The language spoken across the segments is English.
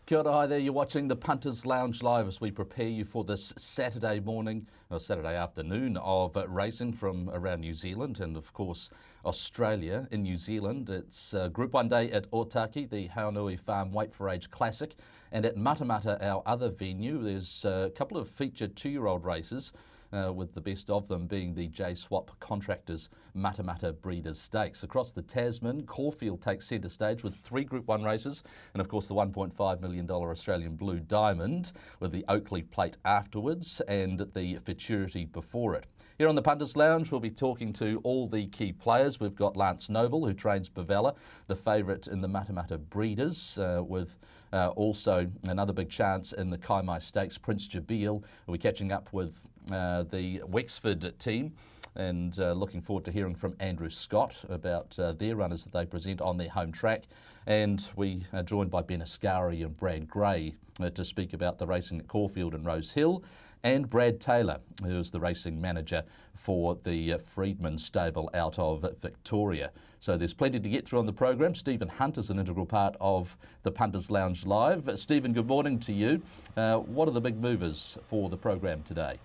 Kia ora, hi there. You're watching the Punters Lounge Live as we prepare you for this Saturday morning, or Saturday afternoon of racing from around New Zealand and, of course, Australia. In New Zealand, it's Group 1 day at Otaki, the Haunui Farm Wait for Age Classic. And at Matamata, our other venue, there's a couple of featured 2-year-old races, with the best of them being the J-Swap Contractors Matamata Breeders' Stakes. Across the Tasman, Caulfield takes centre stage with 3 Group 1 races and of course the $1.5 million Australian Blue Diamond with the Oakley Plate afterwards and the Futurity before it. Here on the Punters Lounge, we'll be talking to all the key players. We've got Lance Noble, who trains Bavella, the favourite in the Matamata Breeders, with also another big chance in the Kaimai Stakes, Prince Jabil. We'll be catching up with the Wexford team and looking forward to hearing from Andrew Scott about their runners that they present on their home track. And we are joined by Ben Ascari and Brad Gray to speak about the racing at Caulfield and Rose Hill, and Brad Taylor, who is the racing manager for the Freedman stable out of Victoria. So there's plenty to get through on the program. Stephen Hunt is an integral part of the Punters Lounge Live. Stephen, good morning to you. What are the big movers for the program today?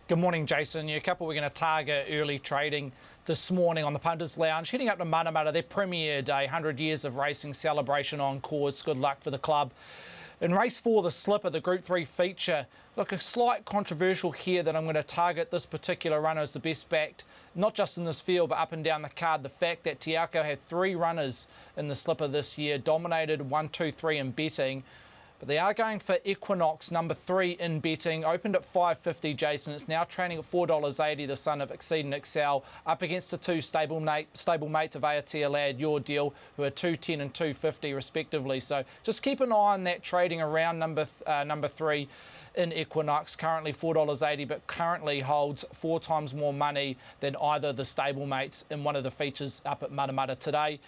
Good morning, Jason. A couple we're going to target early trading this morning on the Punters Lounge. Heading up to Matamata, their premier day, 100 years of racing celebration on course. Good luck for the club. In race 4, the Slipper, the Group 3 feature. Look, a slight controversial here that I'm going to target this particular runner as the best backed, not just in this field, but up and down the card. The fact that Tiako had 3 runners in the Slipper this year, dominated 1, 2, 3 in betting. But they are going for Equinox, number 3 in betting. Opened at $5.50, Jason. It's now training at $4.80, the son of Exceed and Excel, up against the 2 stablemates of Aotea Lad, Your Deal, who are $2.10 and $2.50 respectively. So just keep an eye on that trading around number 3 in Equinox, currently $4.80, but currently holds 4 times more money than either of the stablemates in one of the features up at Matamata today.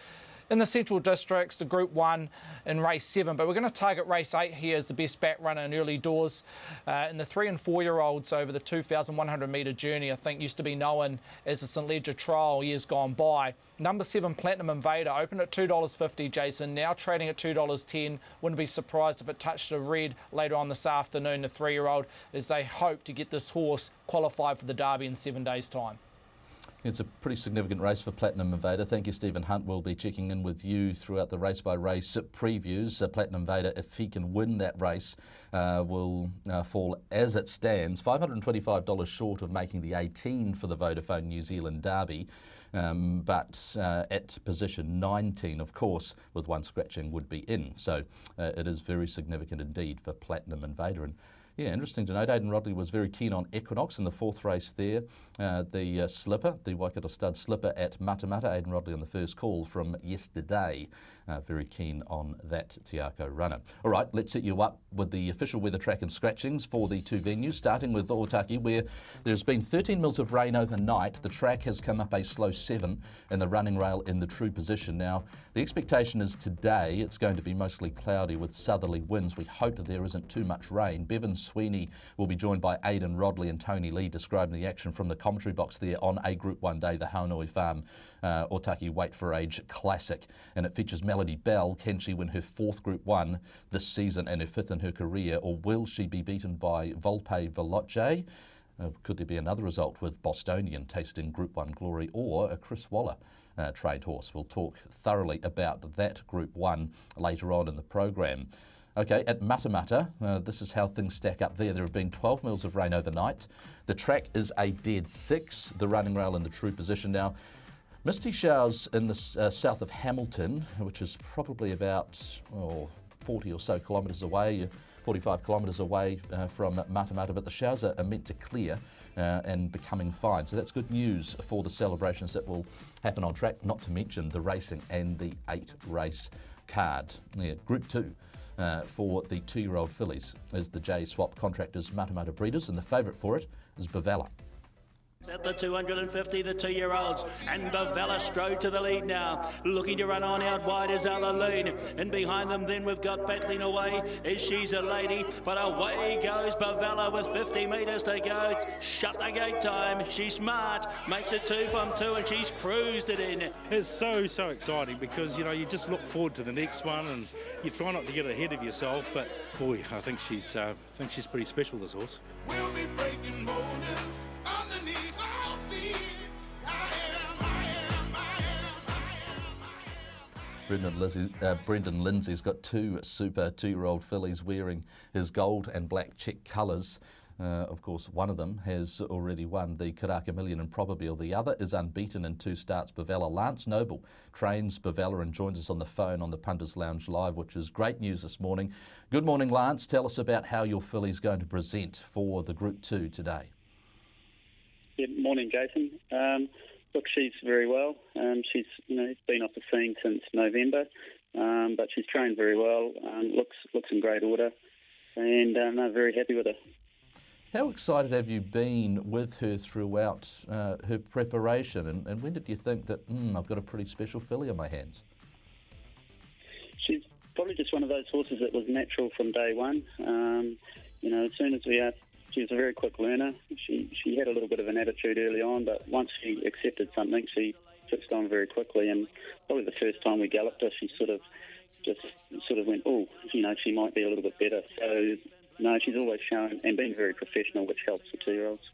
In the Central Districts, the Group 1 in race 7, but we're going to target race 8 here as the best back runner in early doors. In the 3 and 4-year-olds over the 2,100 metre journey, I think used to be known as the St Ledger Trial years gone by. Number 7, Platinum Invader, opened at $2.50, Jason, now trading at $2.10. Wouldn't be surprised if it touched a red later on this afternoon, the 3-year-old, as they hope to get this horse qualified for the Derby in 7 days' time. It's a pretty significant race for Platinum Invader. Thank you, Stephen Hunt. We'll be checking in with you throughout the race-by-race previews. Platinum Invader, if he can win that race, will fall, as it stands, $525 short of making the 18 for the Vodafone New Zealand Derby. But at position 19, of course, with one scratching, would be in. So it is very significant indeed for Platinum Invader. And yeah, interesting to note, Aidan Rodley was very keen on Equinox in the 4th race there. The Slipper, the Waikato Stud Slipper at Matamata. Aidan Rodley on the first call from yesterday. Very keen on that Tiako runner. All right, let's set you up with the official weather track and scratchings for the 2 venues, starting with Otaki, where there's been 13 mils of rain overnight. The track has come up a slow 7 and the running rail in the true position. Now, the expectation is today it's going to be mostly cloudy with southerly winds. We hope that there isn't too much rain. Bevan Sweeney will be joined by Aidan Rodley and Tony Lee describing the action from the commentary box there on a Group 1 day, the Haunui Farm Otaki Wait for Age Classic. And it features Melody Bell. Can she win her 4th Group 1 this season and her 5th in her career, or will she be beaten by Volpe Veloce? Could there be another result with Bostonian tasting Group 1 glory, or a Chris Waller trained horse? We'll talk thoroughly about that Group 1 later on in the program. Okay, at Matamata, this is how things stack up there. There have been 12 mils of rain overnight. The track is a dead 6, the running rail in the true position. Now, misty showers in the south of Hamilton, which is probably about 40 or so kilometres away, 45 kilometres away from Matamata, but the showers are meant to clear and becoming fine. So that's good news for the celebrations that will happen on track, not to mention the racing and the 8-race card. Yeah, Group 2. For the 2-year-old fillies is the J-Swap Contractors Matamata Breeders, and the favourite for it is Bavella. At the 250, the 2-year-olds, and Bavella strode to the lead now, looking to run on out wide as Alaline, and behind them then we've got battling away as She's a Lady, but away goes Bavella with 50 metres to go. Shut the gate time, she's smart, makes it 2 from 2 and she's cruised it in. It's so exciting because, you know, you just look forward to the next one and you try not to get ahead of yourself, but boy, I think she's pretty special, this horse. We'll be breaking borders underneath our feet. Brendan Lindsay's got 2 super 2-year-old fillies wearing his gold and black check colours. Of course, one of them has already won the Karaka Million in Probabeel. The other is unbeaten in 2 starts, Bavella. Lance Noble trains Bavella and joins us on the phone on the Punters Lounge Live, which is great news this morning. Good morning, Lance. Tell us about how your filly's going to present for the Group 2 today. Good morning, Jason. Look, she's very well. She's been off the scene since November, but she's trained very well. Looks in great order, and I'm very happy with her. How excited have you been with her throughout her preparation, and when did you think that I've got a pretty special filly on my hands? She's probably just one of those horses that was natural from day one. As soon as she was a very quick learner. She had a little bit of an attitude early on, but once she accepted something, she fixed on very quickly. And probably the first time we galloped her, she sort of went, oh, she might be a little bit better. So no, she's always shown and been very professional, which helps the 2-year-olds.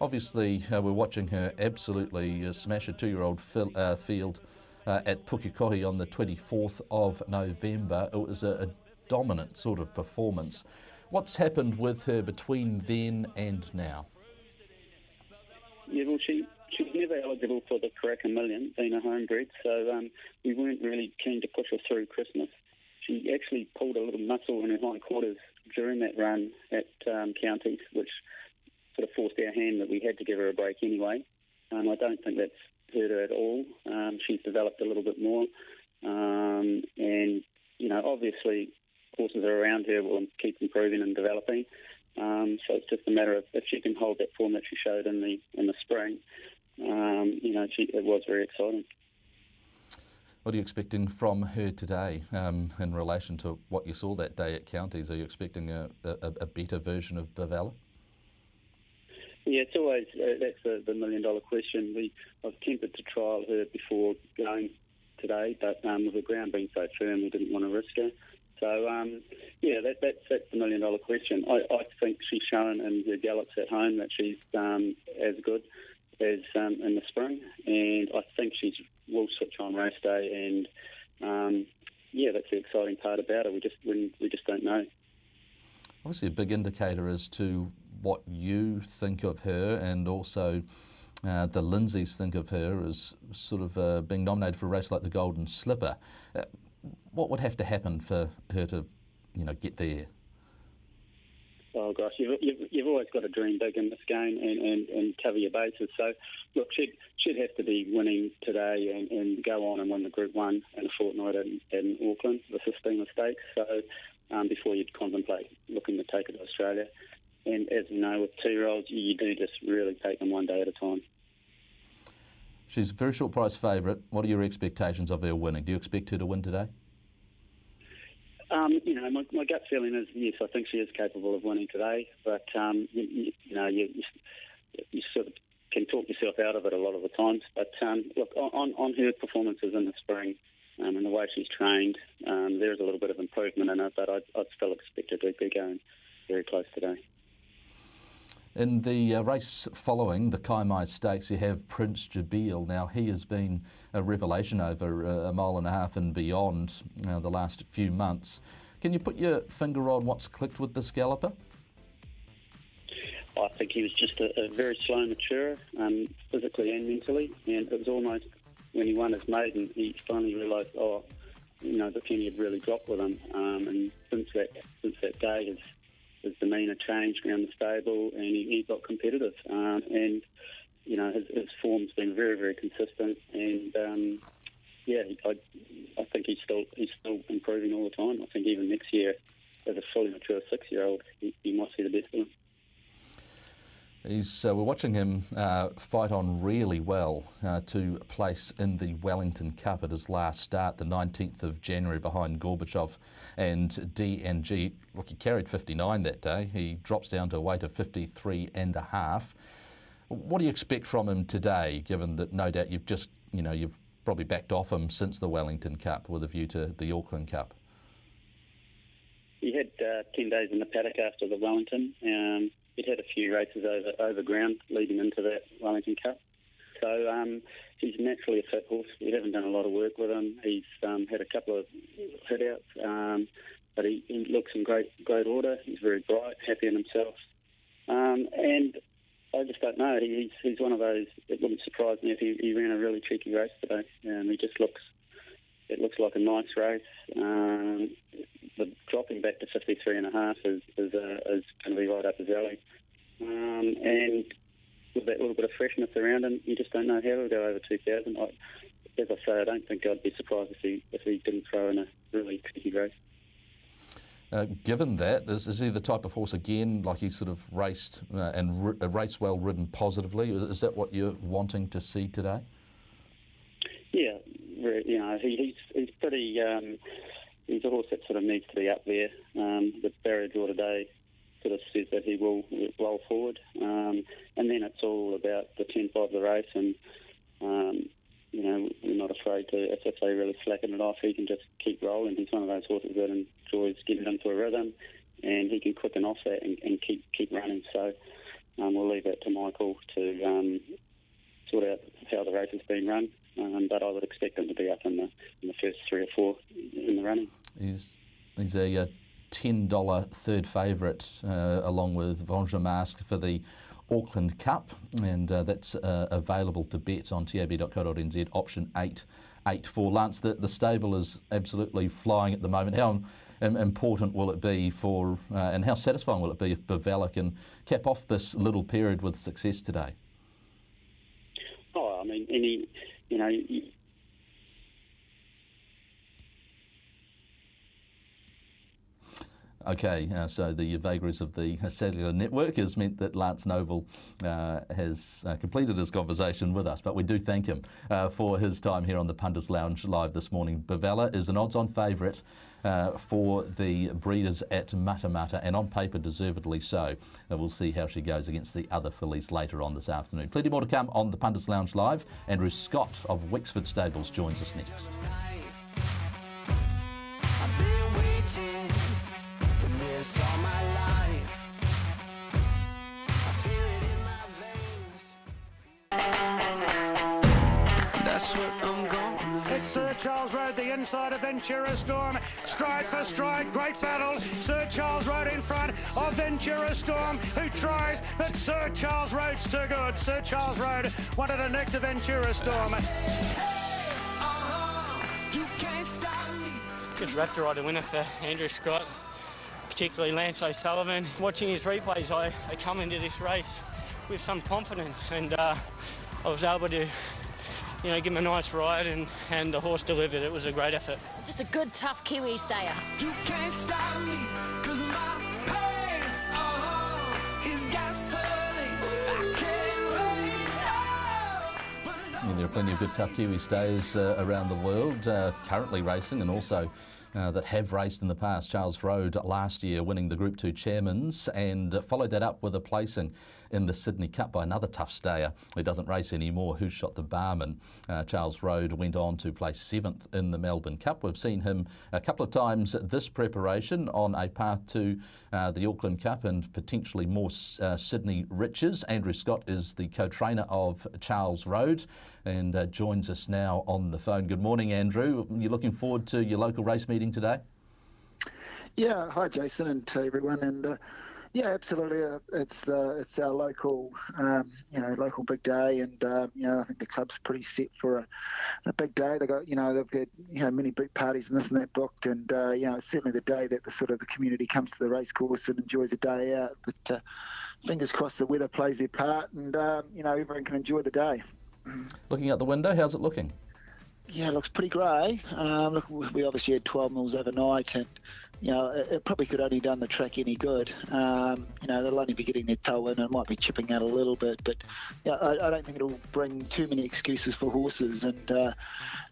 Obviously, we're watching her absolutely smash a 2-year-old field at Pukekohe on the 24th of November. It was a dominant sort of performance. What's happened with her between then and now? Yeah, well, she was never eligible for the Karaka Million, being a homebred, so we weren't really keen to push her through Christmas. She actually pulled a little muscle in her hindquarters during that run at Counties, which sort of forced our hand that we had to give her a break anyway. I don't think that's hurt her at all. She's developed a little bit more, and obviously horses are around her will keep improving and developing. So it's just a matter of if she can hold that form that she showed in the spring. It was very exciting. What are you expecting from her today in relation to what you saw that day at Counties? Are you expecting a better version of Bavella? Yeah, it's always that's the $1 million question. I was tempted to trial her before going today, but with the ground being so firm, we didn't want to risk her. So, that's the $1 million question. I think she's shown in her gallops at home that she's as good as in the spring, and I think she will switch on race day, and that's the exciting part about her. We just don't know. Obviously a big indicator as to what you think of her, and also the Lindsays think of her as sort of being nominated for a race like the Golden Slipper. What would have to happen for her to, get there? Oh gosh, you've always got to dream big in this game and cover your bases. So, look, she'd have to be winning today and go on and win the Group 1 in a fortnight in Auckland, the 15 Stakes. So, before you'd contemplate looking to take it to Australia. And as you know, with 2-year-olds, you do just really take them one day at a time. She's a very short price favourite. What are your expectations of her winning? Do you expect her to win today? My gut feeling is yes, I think she is capable of winning today, but you sort of can talk yourself out of it a lot of the times. But look, on her performances in the spring and the way she's trained, there is a little bit of improvement in it, but I'd still expect her to be going very close today. In the race following the Kaimai Stakes, you have Prince Jabil. Now, he has been a revelation over a mile and a half and beyond the last few months. Can you put your finger on what's clicked with this galloper? I think he was just a very slow maturer, physically and mentally, and it was almost when he won his maiden, he finally realised, the penny had really dropped with him, and since that day, his demeanour changed around the stable, and he got competitive. His form's been very, very consistent, and I think he's still improving all the time. I think even next year, as a fully mature 6-year-old, you might see the best of him. We're watching him fight on really well to place in the Wellington Cup at his last start, the 19th of January, behind Gorbachev and DNG. Look, he carried 59 that day. He drops down to a weight of 53.5. What do you expect from him today, given that no doubt you've probably backed off him since the Wellington Cup with a view to the Auckland Cup? He had 10 days in the paddock after the Wellington. He'd had a few races over ground leading into that Wellington Cup. So he's naturally a fit horse. We haven't done a lot of work with him. He's had a couple of hit-outs, but he looks in great order. He's very bright, happy in himself. And I just don't know. He's one of those, it wouldn't surprise me if he ran a really cheeky race today. He just looks like a nice race. The dropping back to 53.5 is going to be right up his alley. And with that little bit of freshness around him, you just don't know how he'll go over 2,000. As I say, I don't think I'd be surprised if he didn't throw in a really tricky race. Given that, is he the type of horse, again, like he's sort of raced and raced well, ridden positively? Is that what you're wanting to see today? Yeah, he's pretty. He's a horse that sort of needs to be up there. The barrier draw today sort of says that he will roll forward, and then it's all about the 10-5 of the race, and we're not afraid to, if they really slacken it off, he can just keep rolling. He's one of those horses that enjoys getting into a rhythm, and he can quicken off that and keep running. So we'll leave that to Michael to sort out how the race has been run. But I would expect him to be up in the first 3 or 4 in the running. He's a $10 third favourite, along with Venge Masque for the Auckland Cup, and that's available to bet on tab.co.nz, option 884. Lance, the stable is absolutely flying at the moment. How important will it be for, and how satisfying will it be if Bavella can cap off this little period with success today? Oh, I mean, Okay, so the vagaries of the cellular network has meant that Lance Noble has completed his conversation with us, but we do thank him for his time here on the Punters Lounge Live this morning. Bavella is an odds-on favourite for the breeders at Matamata, and on paper deservedly so. We'll see how she goes against the other fillies later on this afternoon. Plenty more to come on the Punters Lounge Live. Andrew Scott of Wexford Stables joins us next. All my life, I feel it in my veins. That's what I'm going to. It's Sir Charles Road, the inside of Ventura Storm. Stride for stride, great battle. Sir Charles Road in front of Ventura Storm, who tries, but Sir Charles Road's too good. Sir Charles Road wanted to nick to Ventura Storm. You can't stop me. Just wrapped to ride a winner for Andrew Scott, particularly Lance O'Sullivan. Watching his replays, I come into this race with some confidence, and I was able to, give him a nice ride, and the horse delivered. It was a great effort. Just a good, tough Kiwi stayer. You can't stop me, 'cause my pain is gasoline. I can't wait. There are plenty of good, tough Kiwi stayers around the world currently racing, and also that have raced in the past. Charles Road last year winning the Group 2 Chairman's, and followed that up with a placing in the Sydney Cup by another tough stayer who doesn't race anymore, Who Shot the Barman. Charles Road went on to place 7th in the Melbourne Cup. We've seen him a couple of times this preparation on a path to the Auckland Cup and potentially more Sydney riches. Andrew Scott is the co-trainer of Charles Road and joins us now on the phone. Good morning, Andrew. You're looking forward to your local race meeting today? Yeah, hi Jason and to everyone, and yeah, absolutely. It's our local, local big day, and I think the club's pretty set for a big day. They've got many big parties and this and that booked, and it's certainly the day that the community comes to the racecourse and enjoys a day out. But fingers crossed the weather plays their part, and everyone can enjoy the day. Looking out the window, how's it looking? Yeah, it looks pretty grey. Look, we obviously had 12 mils overnight, and it probably could only done the track any good. They'll only be getting their toe in and it might be chipping out a little bit, but I don't think it'll bring too many excuses for horses. And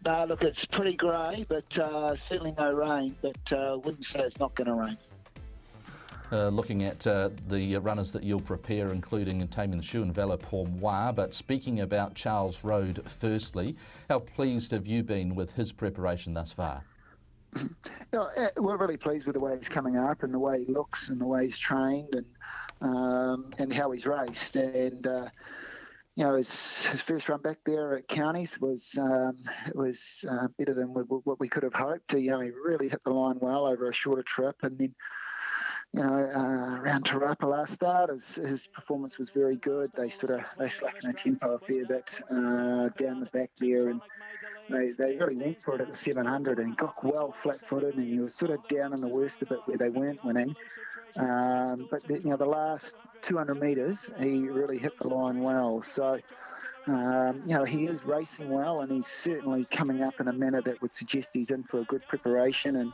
no, look, it's pretty grey, but certainly no rain, but wouldn't say it's not going to rain. Looking at the runners that you'll prepare, including Taming the Shoe and Valor Pour Moi. But speaking about Charles Road firstly, how pleased have you been with his preparation thus far? We're really pleased with the way he's coming up and the way he looks and the way he's trained and how he's raced. And his first run back there at Counties was better than what we could have hoped. He really hit the line well over a shorter trip, and then around Te Rapa last start, his performance was very good. They slackened their tempo a fair bit down the back there, and they really went for it at the 700, and he got well flat-footed, and he was sort of down in the worst of it where they weren't winning. But the last 200 metres, he really hit the line well. So, he is racing well, and he's certainly coming up in a manner that would suggest he's in for a good preparation. And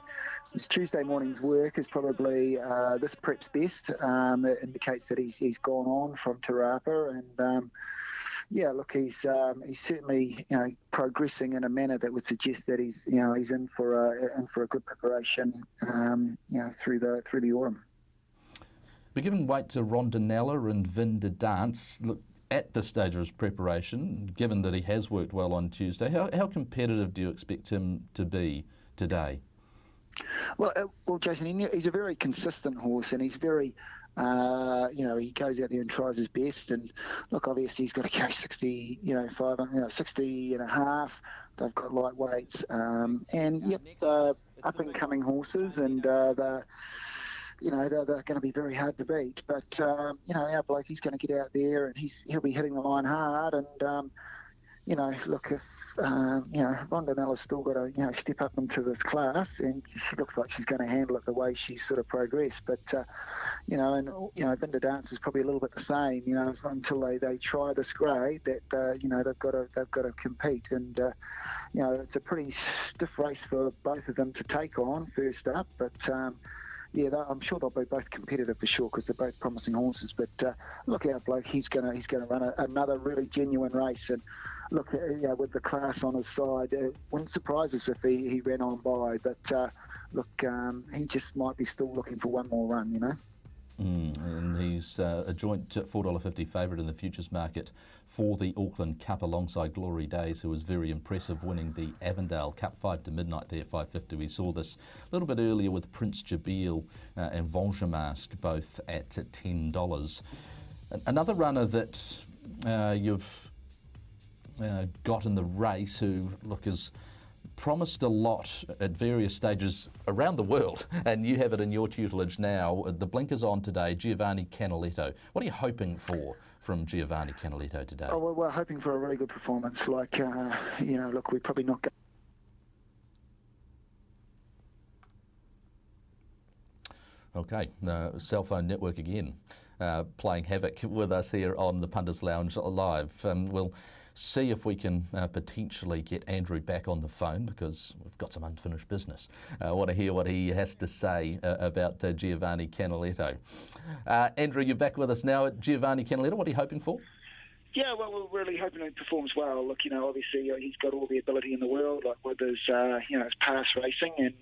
his Tuesday morning's work is probably this prep's best. It indicates that he's gone on from Te Rapa, and he's certainly progressing in a manner that would suggest that he's in for a good preparation through the autumn. We're giving weight to Rondinella and Vin de Dance. Look, at this stage of his preparation, given that he has worked well on Tuesday, how competitive do you expect him to be today? Well, Jason, he's a very consistent horse, and he's very, he goes out there and tries his best. And look, obviously he's got to carry 60 and a half. They've got lightweights, up and coming horses, and they're going to be very hard to beat. But our bloke, he's going to get out there and he'll be hitting the line hard. And look, if Rondinella's still got to step up into this class, and she looks like she's going to handle it the way she's sort of progressed. But Vin de Dance is probably a little bit the same. It's not until they try this grade that they've got to compete. And it's a pretty stiff race for both of them to take on first up. But I'm sure they'll be both competitive for sure, because they're both promising horses. But look out, bloke, he's going to run another really genuine race. And look, with the class on his side, it wouldn't surprise us if he ran on by. But he just might be still looking for one more run, And he's a joint $4.50 favourite in the futures market for the Auckland Cup alongside Glory Days, who was very impressive, winning the Avondale Cup 5 to midnight there, $5.50. We saw this a little bit earlier with Prince Jabil and Vengemask, both at $10. Another runner that you've got in the race who, is promised a lot at various stages around the world, and you have it in your tutelage now. The blinkers on today, Giovanni Canaletto. What are you hoping for from Giovanni Canaletto today? Oh, well, we're hoping for a really good performance. We're probably not going. Okay, cell phone network again, playing havoc with us here on the Punters Lounge Live. We'll see if we can potentially get Andrew back on the phone, because we've got some unfinished business. I want to hear what he has to say about Giovanni Canaletto. Andrew, you're back with us now. Giovanni Canaletto, what are you hoping for? Yeah, well, we're really hoping he performs well. Look, obviously he's got all the ability in the world, with his, his past racing, and,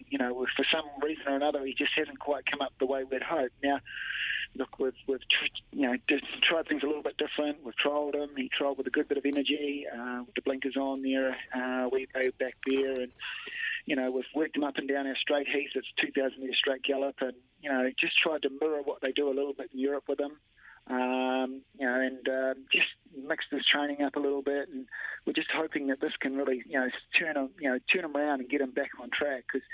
for some reason or another, he just hasn't quite come up the way we'd hoped. Now, look, we've tried things a little bit different. We've trialled him. He trialled with a good bit of energy, with the blinkers on there. We go back there, and we've worked him up and down our straight heath. It's 2,000 metre straight gallop, and just tried to mirror what they do a little bit in Europe with him. Just mixed his training up a little bit, and we're just hoping that this can really, turn him around and get him back on track, because.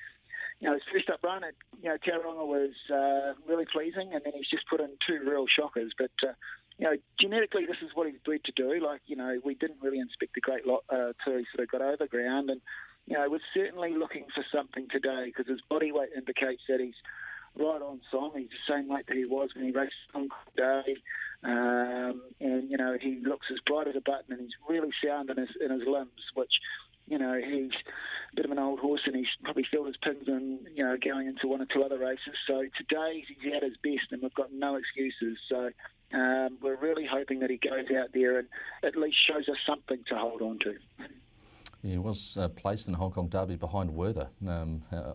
His first up run at Tauranga was really pleasing, and then he's just put in two real shockers. But genetically, this is what he's bred to do. We didn't really inspect the great lot till he sort of got over ground, and we're certainly looking for something today, because his body weight indicates that he's right on song. He's the same weight that he was when he raced on day, and he looks as bright as a button, and he's really sound in his limbs, which. he's a bit of an old horse and he's probably filled his pins and, going into one or two other races. So today he's at his best and we've got no excuses. So we're really hoping that he goes out there and at least shows us something to hold on to. He was placed in the Hong Kong Derby behind Werther,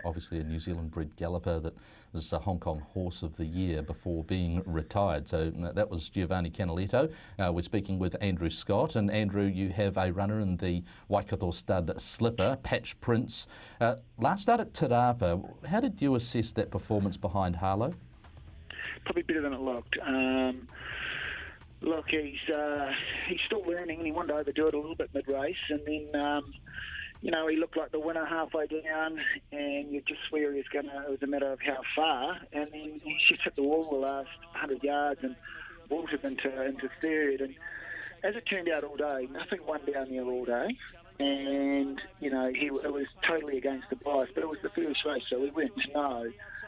obviously a New Zealand-bred galloper that was a Hong Kong Horse of the Year before being retired. So that was Giovanni Canaletto. We're speaking with Andrew Scott. And Andrew, you have a runner in the Waikato Stud Slipper, Patch Prince. Last start at Te Rapa, how did you assess that performance behind Harlow? Probably better than it looked. Look, he's still learning and he wanted to overdo it a little bit mid-race and then, he looked like the winner halfway down and you just swear it was a matter of how far, and then he just hit the wall the last 100 yards and vaulted into third, and as it turned out all day, nothing won down there all day. And, it was totally against the bias, but it was the first race, so we weren't to know.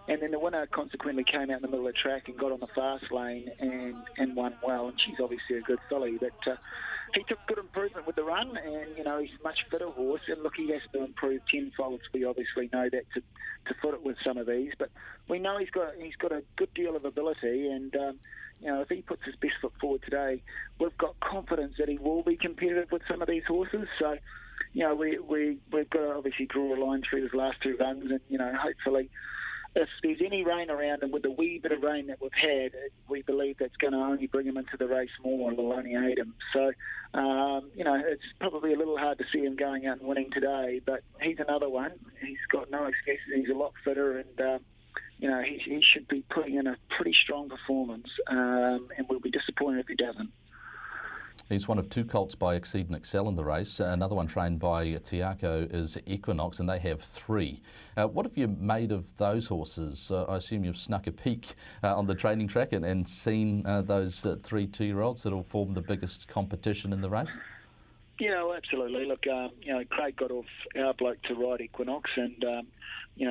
And then the winner consequently came out in the middle of the track and got on the fast lane and won well. And she's obviously a good filly. But he took good improvement with the run, and, he's a much fitter horse. And, look, he has to improve tenfold. We obviously know that to foot it with some of these. But we know he's got a good deal of ability, and, if he puts his best foot forward today, we've got confidence that he will be competitive with some of these horses. So, we've got to obviously draw a line through his last two runs, and, hopefully, if there's any rain around him, with the wee bit of rain that we've had, we believe that's going to only bring him into the race more and will only aid him. So, it's probably a little hard to see him going out and winning today, but he's another one. He's got no excuses. He's a lot fitter, and, he should be putting in a pretty strong performance, and we'll be disappointed if he doesn't. He's one of two colts by Exceed and Excel in the race. Another one trained by Tiako is Equinox, and they have three. What have you made of those horses? I assume you've snuck a peek on the training track and seen those 3 2-year-olds that will form the biggest competition in the race? Yeah, well, absolutely. Look, Craig got off our bloke to ride Equinox, and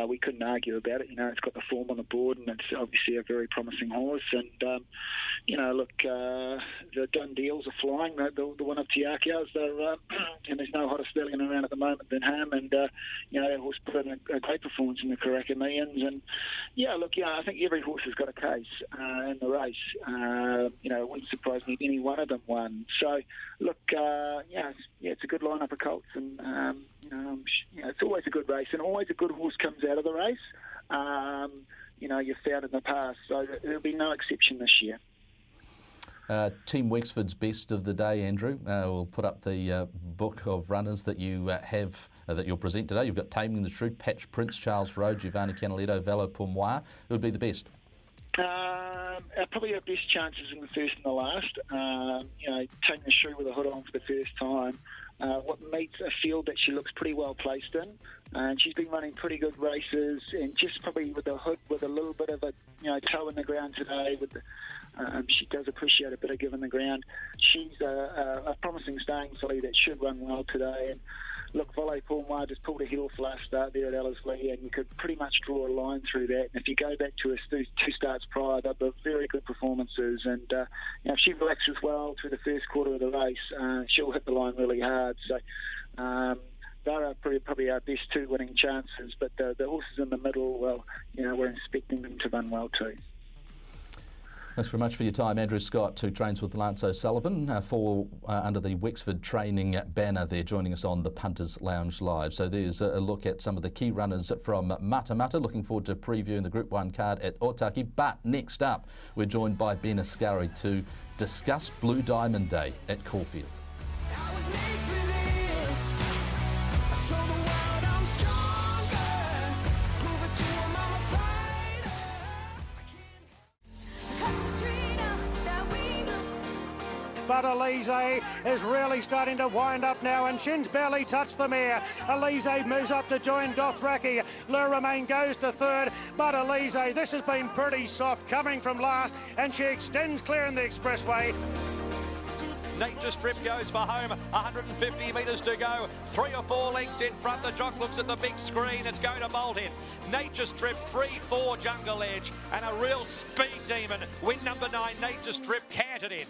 we couldn't argue about it. It's got the form on the board, and it's obviously a very promising horse. And the done deals are flying. The one of Tiako's, and there's no hotter stallion around at the moment than him. And that horse put in a great performance in the Karaka Millions. And I think every horse has got a case in the race. It wouldn't surprise me if any one of them won. So, look, it's a good lineup of colts, and it's always a good race, and always a good horse comes out of the race. You've found in the past, so there'll be no exception this year. Team Wexford's best of the day, Andrew. We'll put up the book of runners that you have that you'll present today. You've got Taming the Truth, Patch Prince, Charles Road, Giovanni Canaletto, Velo Pomois. Who would be the best? Probably our best chances in the first and the last. Taking the shoe with a hood on for the first time. What meets a field that she looks pretty well placed in, and she's been running pretty good races, and just probably with the hood with a little bit of a toe in the ground today. She does appreciate a bit of give in the ground. She's a promising staying filly that should run well today. And look, Volley Pourmois just pulled a heel for last start there at Ellerslie, and you could pretty much draw a line through that. And if you go back to her two starts prior, they're very good performances. And if she relaxes well through the first quarter of the race, she'll hit the line really hard. So they're probably our best two winning chances. But the horses in the middle, well, we're expecting them to run well too. Thanks very much for your time, Andrew Scott, who trains with Lance O'Sullivan under the Wexford training banner there, joining us on the Punters Lounge Live. So there's a look at some of the key runners from Matamata. Looking forward to previewing the Group 1 card at Otaki. But next up, we're joined by Ben Ascari to discuss Blue Diamond Day at Caulfield. I was made for this. I show the world I'm stronger. Prove it to 'em I'm a fighter. But Elise is really starting to wind up now, and Shin's barely touched the mare. Elise moves up to join Dothraki. Le Romain goes to third, but Elise, this has been pretty soft coming from last, and she extends clear in the expressway. Nature Strip goes for home, 150 metres to go, 3 or 4 lengths in front. The jock looks at the big screen, it's going to bolt in. Nature Strip, 3-4 Jungle Edge, and a real speed demon. Win number 9, Nature Strip, canted in.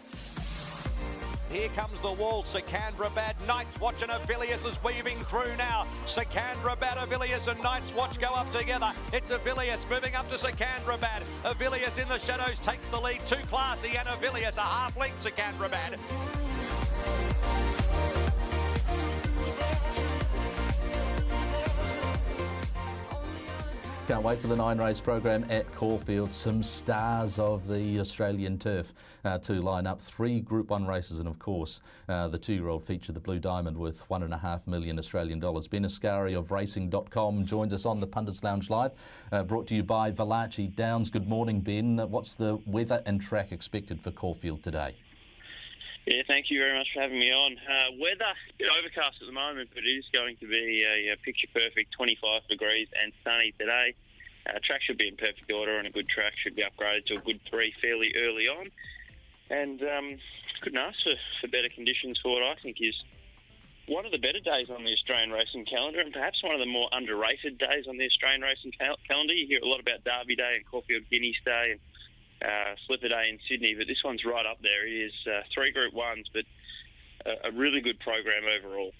Here comes the wall. Secandra Bad. Night's Watch and Avilius is weaving through now. Secandra Bad, Avilius and Night's Watch go up together. It's Avilius moving up to Secandra Bad. Avilius in the shadows takes the lead. Too Classy and Avilius a half length Secandra Bad. Can't wait for the 9-race program at Caulfield. Some stars of the Australian turf to line up. 3 Group 1 races, and of course the 2-year-old feature, the Blue Diamond, with $1.5 million Australian dollars. Ben Ascari of racing.com joins us on the Punters Lounge Live, brought to you by Valachi Downs. Good morning, Ben. What's the weather and track expected for Caulfield today? Yeah, thank you very much for having me on. Weather, a bit overcast at the moment, but it is going to be a picture-perfect 25 degrees and sunny today. Track should be in perfect order, and a good track should be upgraded to a good 3 fairly early on. And couldn't ask for better conditions for what I think is one of the better days on the Australian racing calendar, and perhaps one of the more underrated days on the Australian racing calendar. You hear a lot about Derby Day and Caulfield Guineas Day and Slipper Day in Sydney, but this one's right up there. It is 3 Group 1s, but a really good program overall.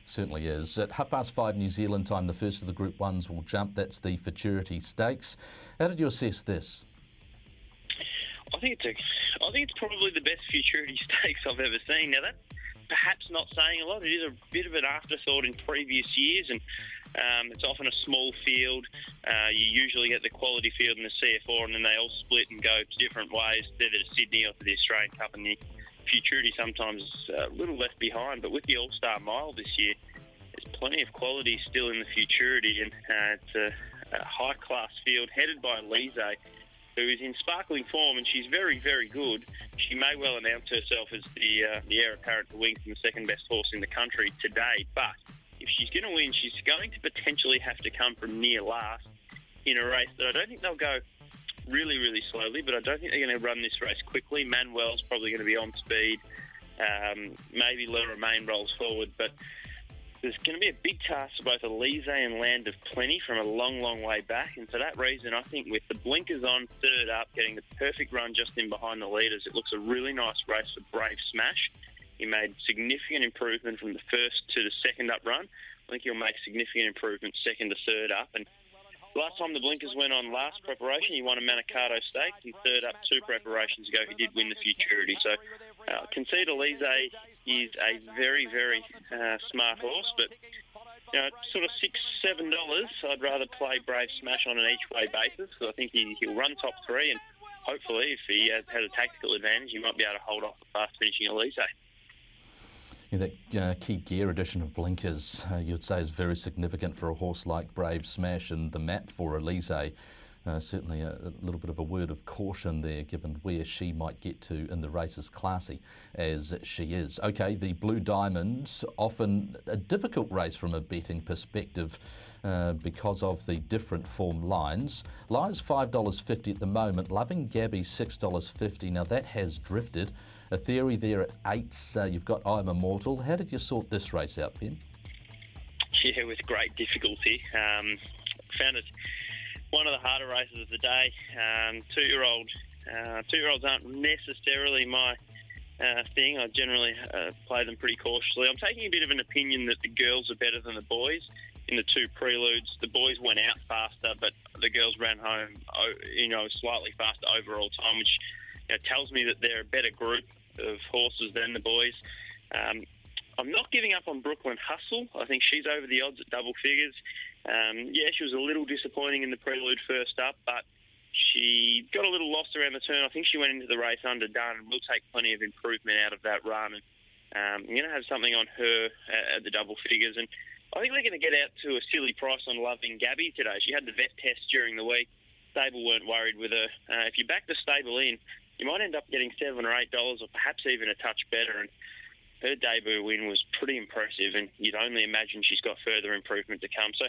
Certainly is. At 5:30 New Zealand time, the first of the Group 1s will jump. That's the Futurity Stakes. How did you assess this? I think it's probably the best Futurity Stakes I've ever seen. Now, that's perhaps not saying a lot. It is a bit of an afterthought in previous years, and it's often a small field. You usually get the quality field and the CF4, and then they all split and go different ways, either to Sydney or to the Australian Cup, and the Futurity sometimes a little left behind. But with the All-Star Mile this year, there's plenty of quality still in the Futurity, and it's a high-class field headed by Lise, who is in sparkling form, and she's very, very good. She may well announce herself as the heir apparent to Winks and the second-best horse in the country today, but if she's going to win, she's going to potentially have to come from near last in a race that I don't think they'll go really, really slowly, but I don't think they're going to run this race quickly. Manuel's probably going to be on speed. Maybe Le Romain rolls forward, but there's going to be a big task for both Elise and Land of Plenty from a long, long way back. And for that reason, I think with the blinkers on, third up, getting the perfect run just in behind the leaders, it looks a really nice race for Brave Smash. He made significant improvement from the first to the second up run. I think he'll make significant improvement second to third up. And last time the blinkers went on last preparation, he won a Manicato Stakes, and third up 2 preparations ago, he did win the Futurity. So Concede Elise is a very, very smart horse, but sort of $6-7, I'd rather play Brave Smash on an each-way basis, because I think he'll run top 3, and hopefully if he has a tactical advantage, he might be able to hold off the fast-finishing Elise. Yeah, that key gear addition of blinkers, you'd say, is very significant for a horse like Brave Smash, and the map for Elise. Certainly a little bit of a word of caution there, given where she might get to in the race, as classy as she is. OK, the Blue Diamond, often a difficult race from a betting perspective because of the different form lines. Lies $5.50 at the moment. Loving Gabby $6.50. Now that has drifted. A theory there at 8s. You've got I'm Immortal. How did you sort this race out, Ben? Yeah, with great difficulty. Found it one of the harder races of the day. Two-year-olds aren't necessarily my thing. I generally play them pretty cautiously. I'm taking a bit of an opinion that the girls are better than the boys. In the 2 preludes, the boys went out faster, but the girls ran home, slightly faster overall time, which tells me that they're a better group of horses than the boys. I'm not giving up on Brooklyn Hustle. I think she's over the odds at double figures. She was a little disappointing in the prelude first up, but she got a little lost around the turn. I think she went into the race underdone, and will take plenty of improvement out of that run. And I'm going to have something on her at the double figures. And I think they're going to get out to a silly price on Loving Gabby today. She had the vet test during the week. Stable weren't worried with her. If you back the stable in, you might end up getting $7 or $8, or perhaps even a touch better. And her debut win was pretty impressive, and you'd only imagine she's got further improvement to come. So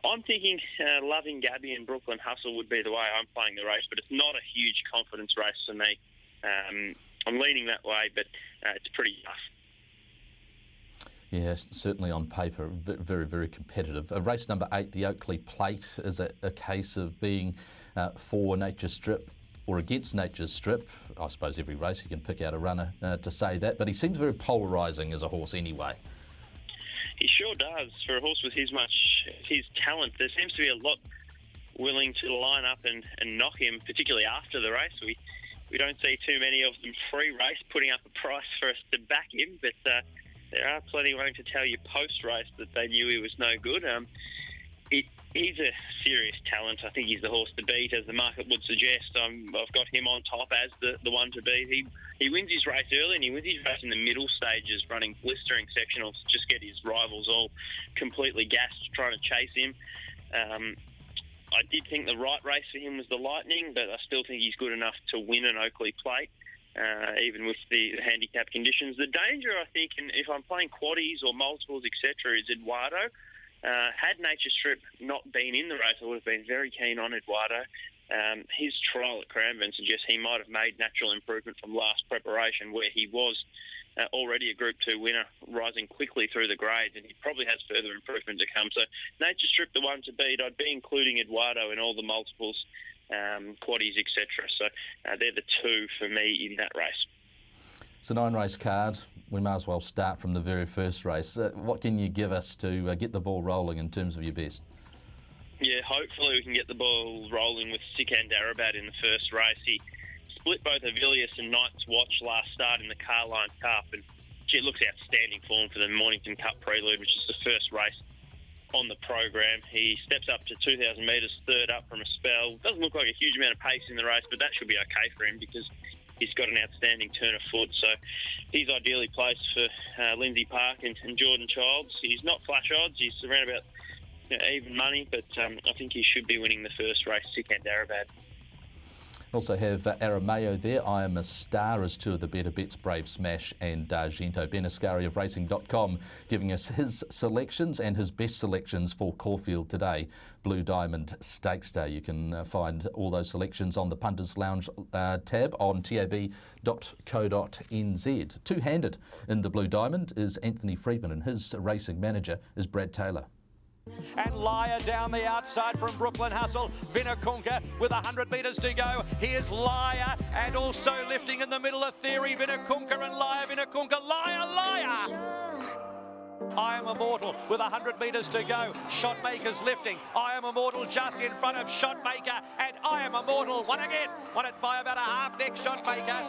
I'm thinking Loving Gabby and Brooklyn Hustle would be the way I'm playing the race, but it's not a huge confidence race for me. I'm leaning that way, but it's pretty tough. Yeah, certainly on paper, very, very competitive. Race number 8, the Oakley Plate, is a case of being for Nature Strip or against Nature's Strip. I suppose every race you can pick out a runner to say that, but he seems very polarising as a horse anyway. He sure does. For a horse with his talent, there seems to be a lot willing to line up and knock him, particularly after the race. We don't see too many of them pre-race putting up a price for us to back him, but there are plenty willing to tell you post-race that they knew he was no good. He's a serious talent. I think he's the horse to beat, as the market would suggest. I've got him on top as the one to beat. He wins his race early, and he wins his race in the middle stages, running blistering sectionals to just get his rivals all completely gassed trying to chase him. I did think the right race for him was the Lightning, but I still think he's good enough to win an Oakley Plate, even with the handicap conditions. The danger, I think, and if I'm playing quaddies or multiples, etc., is Eduardo. Had Nature Strip not been in the race, I would have been very keen on Eduardo. His trial at Cranbourne suggests he might have made natural improvement from last preparation, where he was already a Group 2 winner, rising quickly through the grades, and he probably has further improvement to come. So Nature Strip, the one to beat. I'd be including Eduardo in all the multiples, quaddies, etc. So they're the two for me in that race. It's a 9-race card. We might as well start from the very first race. What can you give us to get the ball rolling in terms of your best? Yeah, hopefully we can get the ball rolling with Sikandarabat in the first race. He split both Avilius and Knight's Watch last start in the Carline Cup, and it looks outstanding form for the Mornington Cup Prelude, which is the first race on the program. He steps up to 2,000 metres, third up from a spell. Doesn't look like a huge amount of pace in the race, but that should be okay for him because he's got an outstanding turn of foot. So he's ideally placed for Lindsay Park and Jordan Childs. He's not flash odds. He's around about even money, but I think he should be winning the first race, Sikandarabat. Also have Arameo there. I Am a Star as two of the better bets, Brave Smash and D'Argento. Ben Ascari of Racing.com giving us his selections and his best selections for Caulfield today. Blue Diamond Stakes Day. You can find all those selections on the Punters Lounge tab on tab.co.nz. Two-handed in the Blue Diamond is Anthony Friedman, and his racing manager is Brad Taylor. And Liar down the outside from Brooklyn Hustle. Vinakunka with 100 metres to go. Here's Liar, and also lifting in the middle of Theory, Vinakunka and Liar, Vinakunka, Liar. I Am Immortal with 100 metres to go. Shotmaker's lifting. I Am Immortal just in front of Shotmaker, and I Am Immortal won again. Won it by about a half neck, Shotmaker.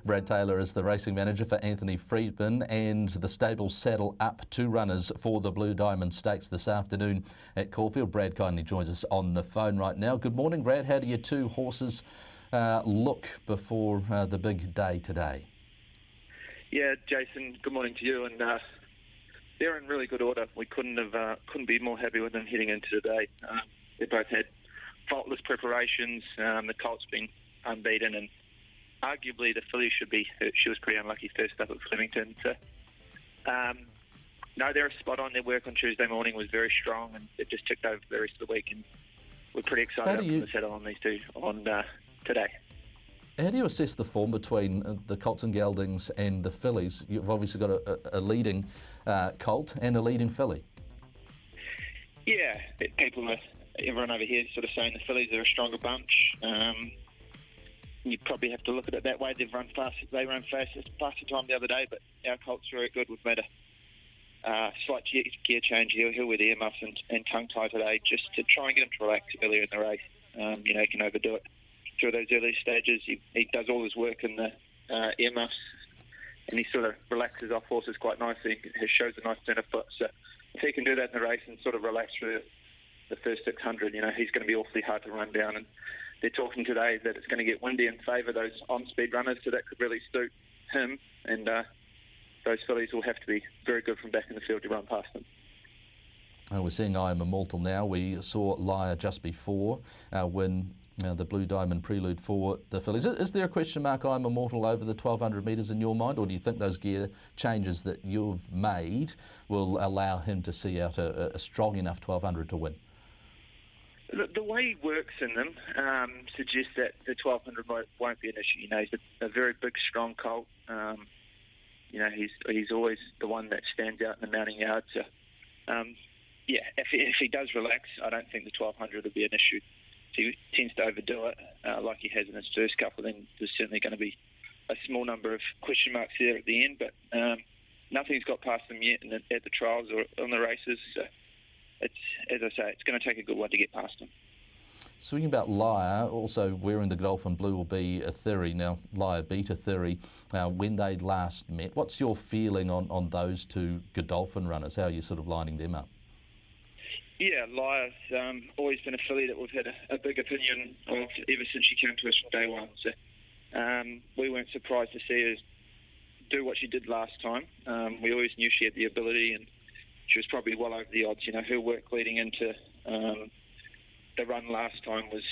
Brad Taylor is the racing manager for Anthony Friedman, and the stable saddle up 2 runners for the Blue Diamond Stakes this afternoon at Caulfield. Brad kindly joins us on the phone right now. Good morning, Brad. How do your 2 horses look before the big day today? Yeah, Jason, good morning to you. And they're in really good order. We couldn't be more happy with them heading into today. They both had faultless preparations. The colt's been unbeaten, and arguably the filly should be hurt. She was pretty unlucky first up at Flemington. So, no, they're spot on. Their work on Tuesday morning was very strong, and it just ticked over the rest of the week. And we're pretty excited to settle on these 2 on today. How do you assess the form between the colts and geldings and the fillies? You've obviously got a leading colt and a leading filly. Yeah, everyone over here is sort of saying the fillies are a stronger bunch. You probably have to look at it that way. They've run fast. They ran faster time the other day, but our colt's very good. We've made a slight gear change here. He'll wear the earmuffs and tongue tie today, just to try and get him to relax earlier in the race. He can overdo it through those early stages. He does all his work in the earmuffs, and he sort of relaxes off horses quite nicely. He shows a nice turn of foot. So if he can do that in the race and sort of relax through the first 600, he's going to be awfully hard to run down. And they're talking today that it's going to get windy and favour those on-speed runners, so that could really suit him. And those fillies will have to be very good from back in the field to run past them. We're seeing I Am Immortal now. We saw Liar just before win the Blue Diamond prelude for the fillies. Is there a question mark, I'm Immortal, over the 1,200 metres in your mind, or do you think those gear changes that you've made will allow him to see out a strong enough 1,200 to win? The way he works in them suggests that the 1,200 won't be an issue. You know, he's a very big, strong colt. You know, he's always the one that stands out in the mounting yard. So, yeah, if he does relax, I don't think the 1,200 will be an issue. If he tends to overdo it, like he has in his first couple, then there's certainly going to be a small number of question marks there at the end. But nothing's got past them yet at the trials or on the races. So it's, as I say, it's going to take a good one to get past them. Speaking about Lyre, also wearing the Godolphin Blue will be a Theory. Now, Lyre beat a Theory when they last met. What's your feeling on those two Godolphin runners? How are you sort of lining them up? Yeah, Lyre's always been a filly that we've had a big opinion of ever since she came to us from day one. So we weren't surprised to see her do what she did last time. We always knew she had the ability, and she was probably well over the odds. You know, her work leading into the run last time was,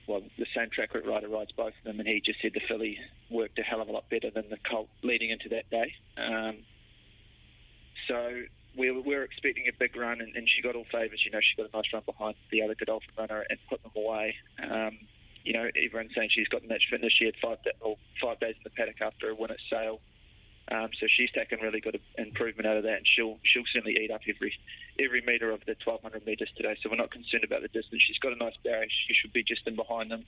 well, the same track rider rides both of them, and he just said the filly worked a hell of a lot better than the colt leading into that day. So we're expecting a big run, and she got all favours. You know, she got a nice run behind the other Godolphin runner and put them away. You know, everyone's saying she's got match fitness. She had 5 days in the paddock after a win at Sale. So she's taken really good improvement out of that, and she'll certainly eat up every metre of the 1,200 metres today. So we're not concerned about the distance. She's got a nice barrier. She should be just in behind them,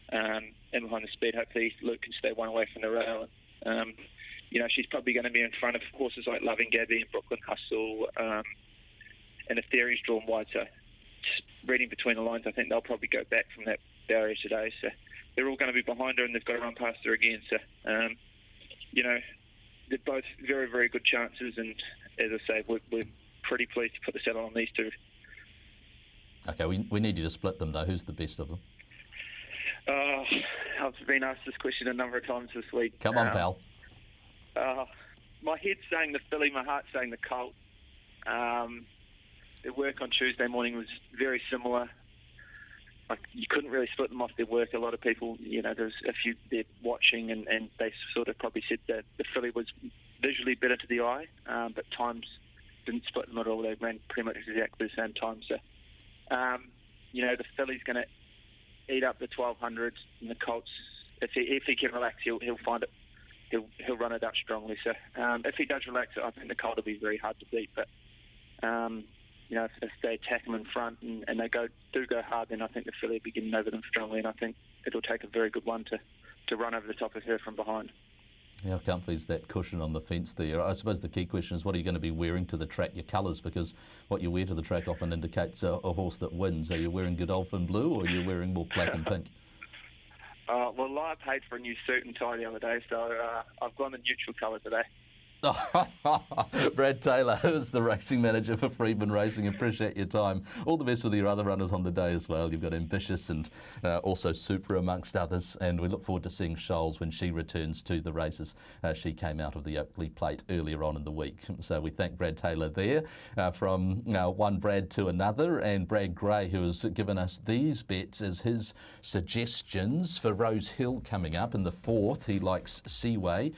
and behind the speed. Hopefully Luke can stay one away from the rail. You know, she's probably going to be in front of horses like Loving Gabby and Brooklyn Hustle, and if Theory's drawn wide. So reading between the lines, I think they'll probably go back from that barrier today. So they're all going to be behind her, and they've got to run past her again. So, you know, they're both very, very good chances, and as I say, we're pretty pleased to put the saddle on these two. Okay, we need you to split them though. Who's the best of them? I've been asked this question a number of times this week. Come on, pal. My head's saying the filly, my heart's saying the colt. Their work on Tuesday morning was very similar. Like, you couldn't really split them off their work. A lot of people, you know, there's a few there watching, and they sort of probably said that the filly was visually better to the eye, but times didn't split them at all. They ran pretty much exactly the same time. So, you know, the filly's going to eat up the 1,200, and the colt's, if he can relax, he'll find it. He'll run it out strongly. So if he does relax it, I think the colt will be very hard to beat. But you know, if they attack him in front and they do go hard, then I think the filly will be getting over them strongly, and I think it'll take a very good one to run over the top of her from behind. How comfy is that cushion on the fence there? I suppose the key question is, what are you going to be wearing to the track? Your colours, because what you wear to the track often indicates a horse that wins. Are you wearing Godolphin blue, or are you wearing more black and pink? Well, Lyre paid for a new suit and tie the other day, so I've gone the neutral colour today. Brad Taylor is the racing manager for Freedman Racing. Appreciate your time. All the best with your other runners on the day as well. You've got Ambitious and also Super amongst others, and we look forward to seeing Shoals when she returns to the races. She came out of the Oakley Plate earlier on in the week. So we thank Brad Taylor there, from one Brad to another, and Brad Gray, who has given us these bets as his suggestions for Rose Hill coming up in the 4th. He likes Seaway.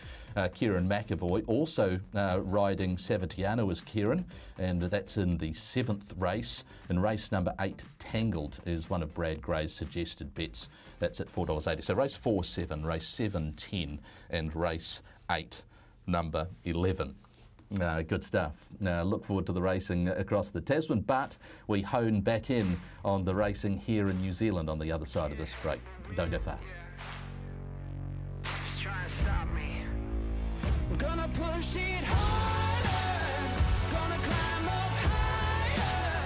Kieran McAvoy also riding Savatiano as Kieran, and that's in the 7th race. And race number 8, Tangled, is one of Brad Gray's suggested bets. That's at $4.80. So race 4, 7, race 7, 10, and race 8, number 11. Good stuff. Look forward to the racing across the Tasman, but we hone back in on the racing here in New Zealand on the other side of this break. Don't go far. Just try and stop me. I'm gonna push it harder, gonna climb up higher.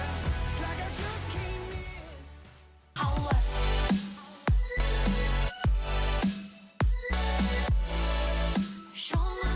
It's like I just can't miss. Show my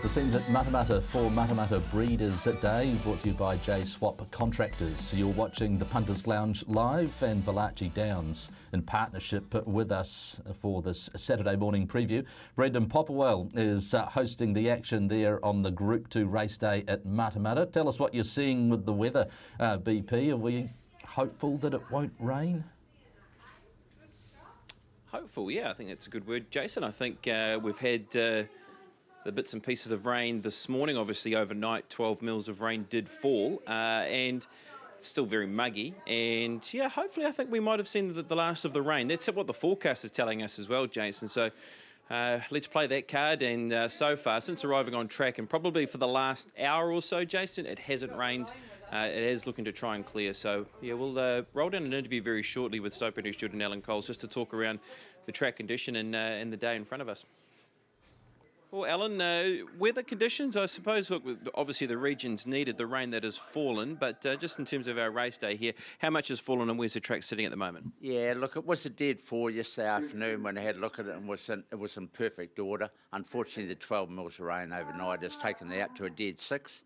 love, The scenes at Matamata for Matamata Breeders Day, brought to you by J Swap Contractors. You're watching the Punters Lounge live, and Valachi Downs in partnership with us for this Saturday morning preview. Brendan Popperwell is hosting the action there on the Group 2 race day at Matamata. Tell us what you're seeing with the weather, BP. Are we hopeful that it won't rain? Hopeful, yeah, I think that's a good word, Jason. I think we've had the bits and pieces of rain this morning. Obviously, overnight, 12 mils of rain did fall, and it's still very muggy. And yeah, hopefully, I think we might have seen the last of the rain. That's what the forecast is telling us as well, Jason. So let's play that card. And so far, since arriving on track, and probably for the last hour or so, Jason, it hasn't rained. It is looking to try and clear. So yeah, we'll roll down an interview very shortly with Stoke News student Alan Coles just to talk around the track condition and the day in front of us. Well, Alan, weather conditions, I suppose, look, obviously the region's needed the rain that has fallen, but just in terms of our race day here, how much has fallen and where's the track sitting at the moment? Yeah, look, it was a dead fall yesterday afternoon when I had a look at it, and it was in perfect order. Unfortunately, the 12 mils of rain overnight has taken it out to a dead 6,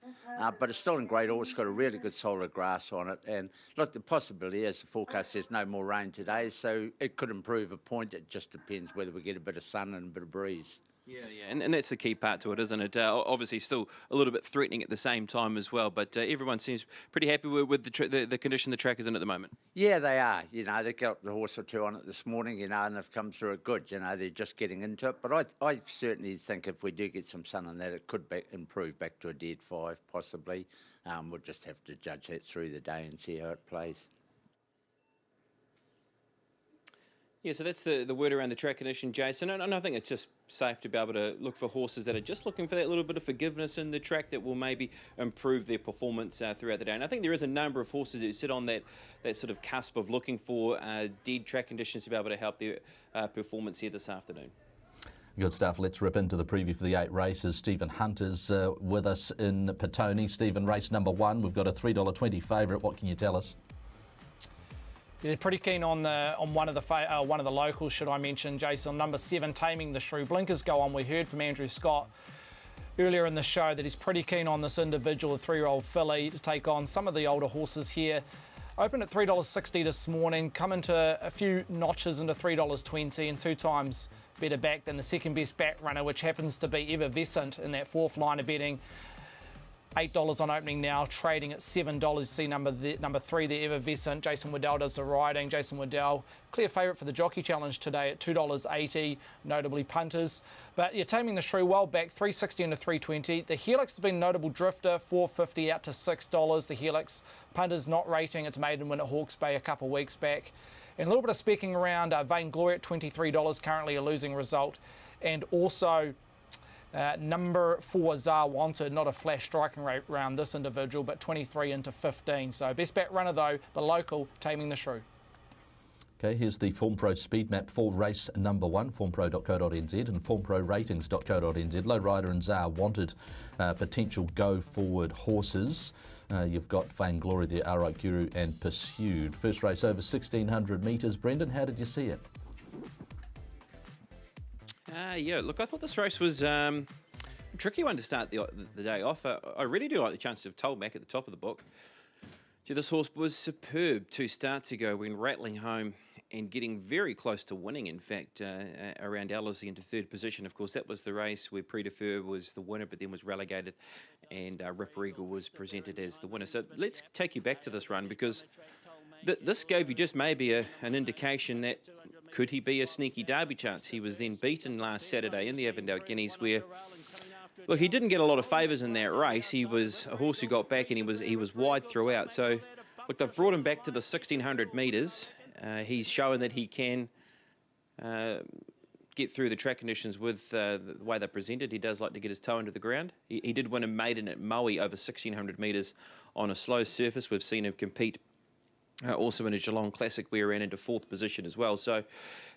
but it's still in great order. It's got a really good solid grass on it, and look, the possibility is the forecast says no more rain today, so it could improve a point. It just depends whether we get a bit of sun and a bit of breeze. Yeah, and that's the key part to it, isn't it? Obviously, still a little bit threatening at the same time as well, but everyone seems pretty happy with the condition the track is in at the moment. Yeah, they are. You know, they got a horse or two on it this morning, you know, and they've come through it good. You know, they're just getting into it. But I certainly think if we do get some sun on that, it could improve back to a dead 5, possibly. We'll just have to judge that through the day and see how it plays. Yeah, so that's the word around the track condition, Jason, and I think it's just safe to be able to look for horses that are just looking for that little bit of forgiveness in the track that will maybe improve their performance throughout the day. And I think there is a number of horses that sit on that sort of cusp of looking for dead track conditions to be able to help their performance here this afternoon. Good stuff. Let's rip into the preview for the 8 races. Stephen Hunt is with us in Petone. Stephen, race number 1. We've got a $3.20 favourite. What can you tell us? They're pretty keen on one of the locals, should I mention, Jason. Number 7, Taming the Shrew. Blinkers go on. We heard from Andrew Scott earlier in the show that he's pretty keen on this individual, a 3-year-old filly, to take on some of the older horses here. Opened at $3.60 this morning, come into a few notches into $3.20 and 2 times better back than the second best back runner, which happens to be Evervescent in that 4th line of betting. $8 on opening now, trading at $7. See number 3 there, Evervescent. Jason Waddell does the riding. Jason Waddell, clear favourite for the Jockey Challenge today at $2.80, notably Punters. But you're Taming the Shrew well back, $3.60 into $3.20. The Helix has been a notable drifter, $4.50 out to $6. The Helix, Punters not rating its maiden win at Hawke's Bay a couple of weeks back. And a little bit of specking around Vainglory at $23, currently a losing result. And also number 4, Zar Wanted, not a flash striking rate around this individual, but 23 into 15. So best back runner though, the local, Taming the Shrew. Okay, here's the Form Pro speed map for race number 1, formpro.co.nz and formproratings.co.nz. Lowrider and Zar Wanted, potential go-forward horses. You've got Vainglory there, Alright Guru and Pursued. First race over 1,600 metres. Brendan, how did you see it? Yeah, look, I thought this race was a tricky one to start the day off. I really do like the chances of Tolmac at the top of the book. Gee, this horse was superb 2 starts ago when rattling home and getting very close to winning, in fact, around Ellerslie into 3rd position. Of course, that was the race where Prix de Feu was the winner, but then was relegated, and Ripper Eagle was presented as the winner. So let's take you back to this run, because this gave you just maybe an indication that could he be a sneaky derby chance? He was then beaten last Saturday in the Avondale Guineas, where, look, he didn't get a lot of favours in that race. He was a horse who got back, and he was wide throughout. So, look, they've brought him back to the 1,600 metres. He's shown that he can get through the track conditions with the way they're presented. He does like to get his toe into the ground. He did win a maiden at Maui over 1,600 metres on a slow surface. We've seen him compete also in a Geelong Classic where he ran into 4th position as well. So,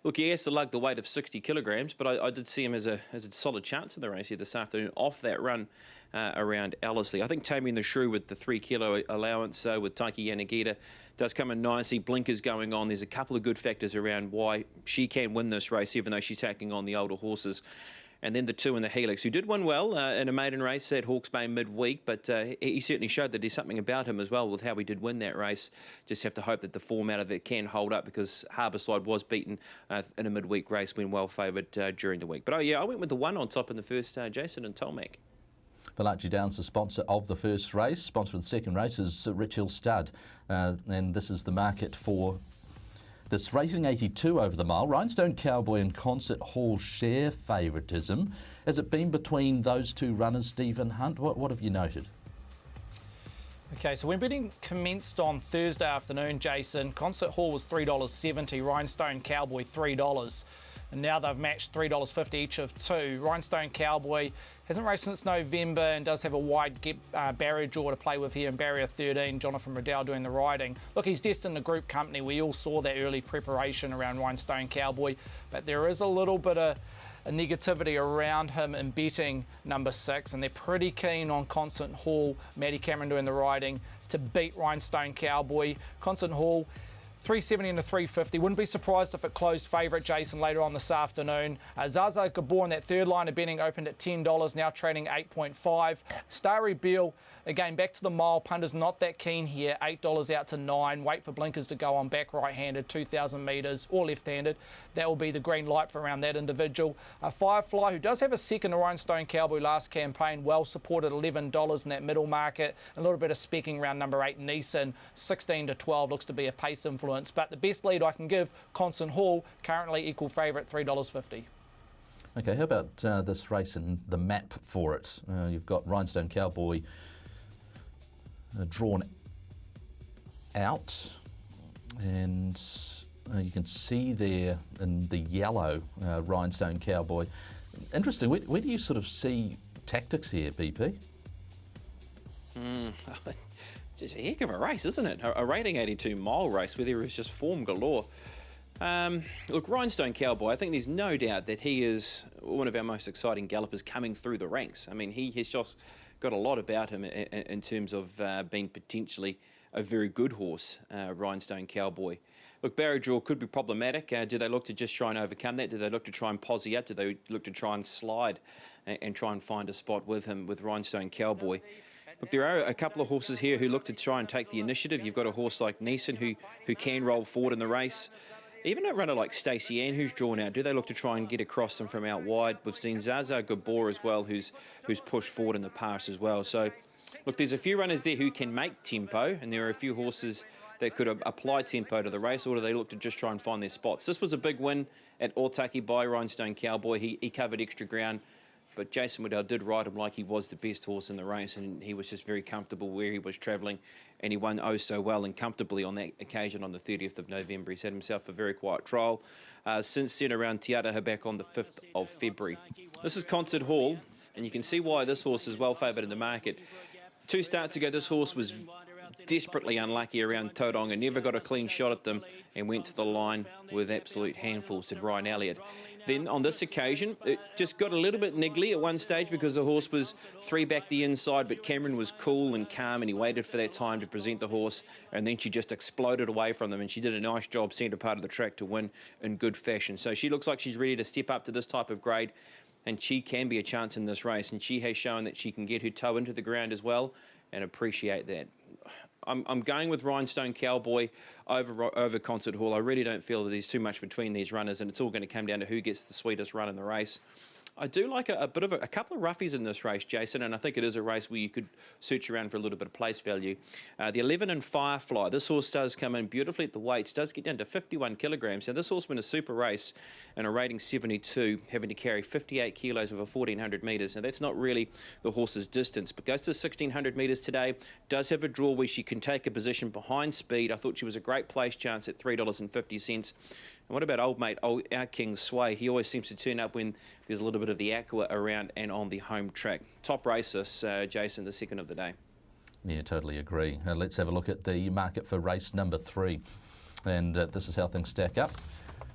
look, he has to lug the weight of 60 kilograms, but I did see him as a solid chance in the race here this afternoon off that run around Ellerslie. I think Taming the Shrew with the 3 kilo allowance with Taiki Yanagita does come in nicely. Blinkers going on. There's a couple of good factors around why she can win this race, even though she's taking on the older horses. And then the 2 in the Helix, who did win well in a maiden race at Hawke's Bay midweek, but he certainly showed that there's something about him as well with how he did win that race. Just have to hope that the form out of it can hold up, because Harbourside was beaten in a midweek race when well favoured during the week. But I went with the 1 on top in the first, Jason and Tolmac. Valachi Downs, the sponsor of the first race. Sponsor of the second race is Rich Hill Stud. And this is the market for this Racing 82 over the mile. Rhinestone Cowboy and Concert Hall share favouritism. Has it been between those two runners, Stephen Hunt? What have you noted? Okay, so when betting commenced on Thursday afternoon, Jason, Concert Hall was $3.70, Rhinestone Cowboy $3. And now they've matched $3.50 each of 2. Rhinestone Cowboy hasn't raced since November and does have a wide barrier draw to play with here in barrier 13. Jonathan Riddell doing the riding. Look, he's destined to group company. We all saw that early preparation around Rhinestone Cowboy, but there is a little bit of a negativity around him in betting number 6, and they're pretty keen on Concert Hall, Maddie Cameron doing the riding, to beat Rhinestone Cowboy. Concert Hall, 370 into 350. Wouldn't be surprised if it closed favourite, Jason, later on this afternoon. Zaza Gabor in that third line of betting opened at $10, now trading 8.5. Starry Beale, again, back to the mile. Punters not that keen here. $8 out to 9. Wait for blinkers to go on back right-handed, 2,000 metres, or left-handed. That will be the green light for around that individual. Firefly, who does have a second to Rhinestone Cowboy last campaign, well supported, $11 in that middle market. A little bit of specking around number 8, Neeson, 16 to 12, looks to be a pace influence. But the best lead I can give, Concert Hall, currently equal favourite, $3.50. Okay, how about this race and the map for it? You've got Rhinestone Cowboy drawn out, and you can see there in the yellow Rhinestone Cowboy. Interesting, where do you sort of see tactics here, BP? It's a heck of a race, isn't it? A rating 82 mile race where there is just form galore. Look, Rhinestone Cowboy, I think there's no doubt that he is one of our most exciting gallopers coming through the ranks. I mean, he has just got a lot about him in terms of being potentially a very good horse, Rhinestone Cowboy. Look, barrier draw could be problematic. Do they look to just try and overcome that? Do they look to try and posse up? Do they look to try and slide and try and find a spot with him, with Rhinestone Cowboy? Look, there are a couple of horses here who look to try and take the initiative. You've got a horse like Neeson who can roll forward in the race. Even a runner like Stacey Ann, who's drawn out, do they look to try and get across them from out wide? We've seen Zaza Gabor as well, who's pushed forward in the past as well. So, look, there's a few runners there who can make tempo, and there are a few horses that could apply tempo to the race, or do they look to just try and find their spots? This was a big win at Otaki by Rhinestone Cowboy. He covered extra ground. But Jason Waddell did ride him like he was the best horse in the race, and he was just very comfortable where he was travelling, and he won oh so well and comfortably on that occasion on the 30th of November. He's had himself a very quiet trial since then around Te Araha back on the 5th of February. This is Concert Hall, and you can see why this horse is well favoured in the market. 2 starts ago, this horse was desperately unlucky around Tauranga, never got a clean shot at them, and went to the line with absolute handfuls, said Ryan Elliott. Then on this occasion, it just got a little bit niggly at one stage because the horse was 3 back the inside, but Cameron was cool and calm, and he waited for that time to present the horse, and then she just exploded away from them, and she did a nice job centre part of the track to win in good fashion. So she looks like she's ready to step up to this type of grade, and she can be a chance in this race, and she has shown that she can get her toe into the ground as well, and appreciate that. I'm going with Rhinestone Cowboy over Concert Hall. I really don't feel that there's too much between these runners, and it's all going to come down to who gets the sweetest run in the race. I do like a bit of a couple of roughies in this race, Jason, and I think it is a race where you could search around for a little bit of place value. The 11 and Firefly, this horse does come in beautifully at the weights, does get down to 51 kilograms. Now, this horse won a super race in a rating 72, having to carry 58 kilos over 1,400 metres. Now, that's not really the horse's distance, but goes to 1,600 metres today, does have a draw where she can take a position behind speed. I thought she was a great place chance at $3.50. And what about our King Sway? He always seems to turn up when there's a little bit of the aqua around and on the home track. Top race this, Jason, the second of the day. Yeah, totally agree. Let's have a look at the market for race number 3. And this is how things stack up.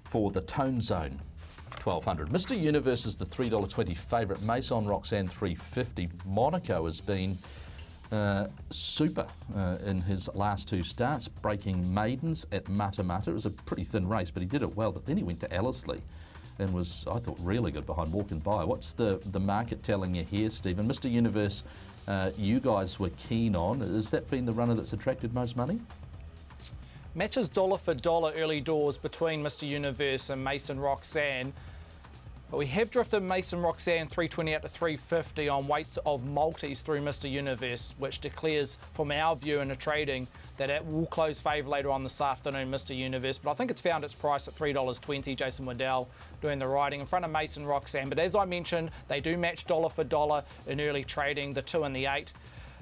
For the Tone Zone, 1,200. Mr. Universe is the $3.20 favourite. Maison Roxanne, $3.50. Monaco has been super in his last 2 starts, breaking maidens at Matamata. It was a pretty thin race, but he did it well. But then he went to Ellerslie and was, I thought, really good behind Walking By. What's the market telling you here, Stephen? Mr. Universe, you guys were keen on. Has that been the runner that's attracted most money? Matches dollar for dollar early doors between Mr. Universe and Mason Roxanne. But we have drifted Mason Roxanne 320 out to 350 on weights of multis through Mr. Universe, which declares, from our view in the trading, that it will close favour later on this afternoon, Mr. Universe. But I think it's found its price at $3.20. Jason Waddell doing the riding in front of Mason Roxanne. But as I mentioned, they do match dollar for dollar in early trading, the 2 and the 8.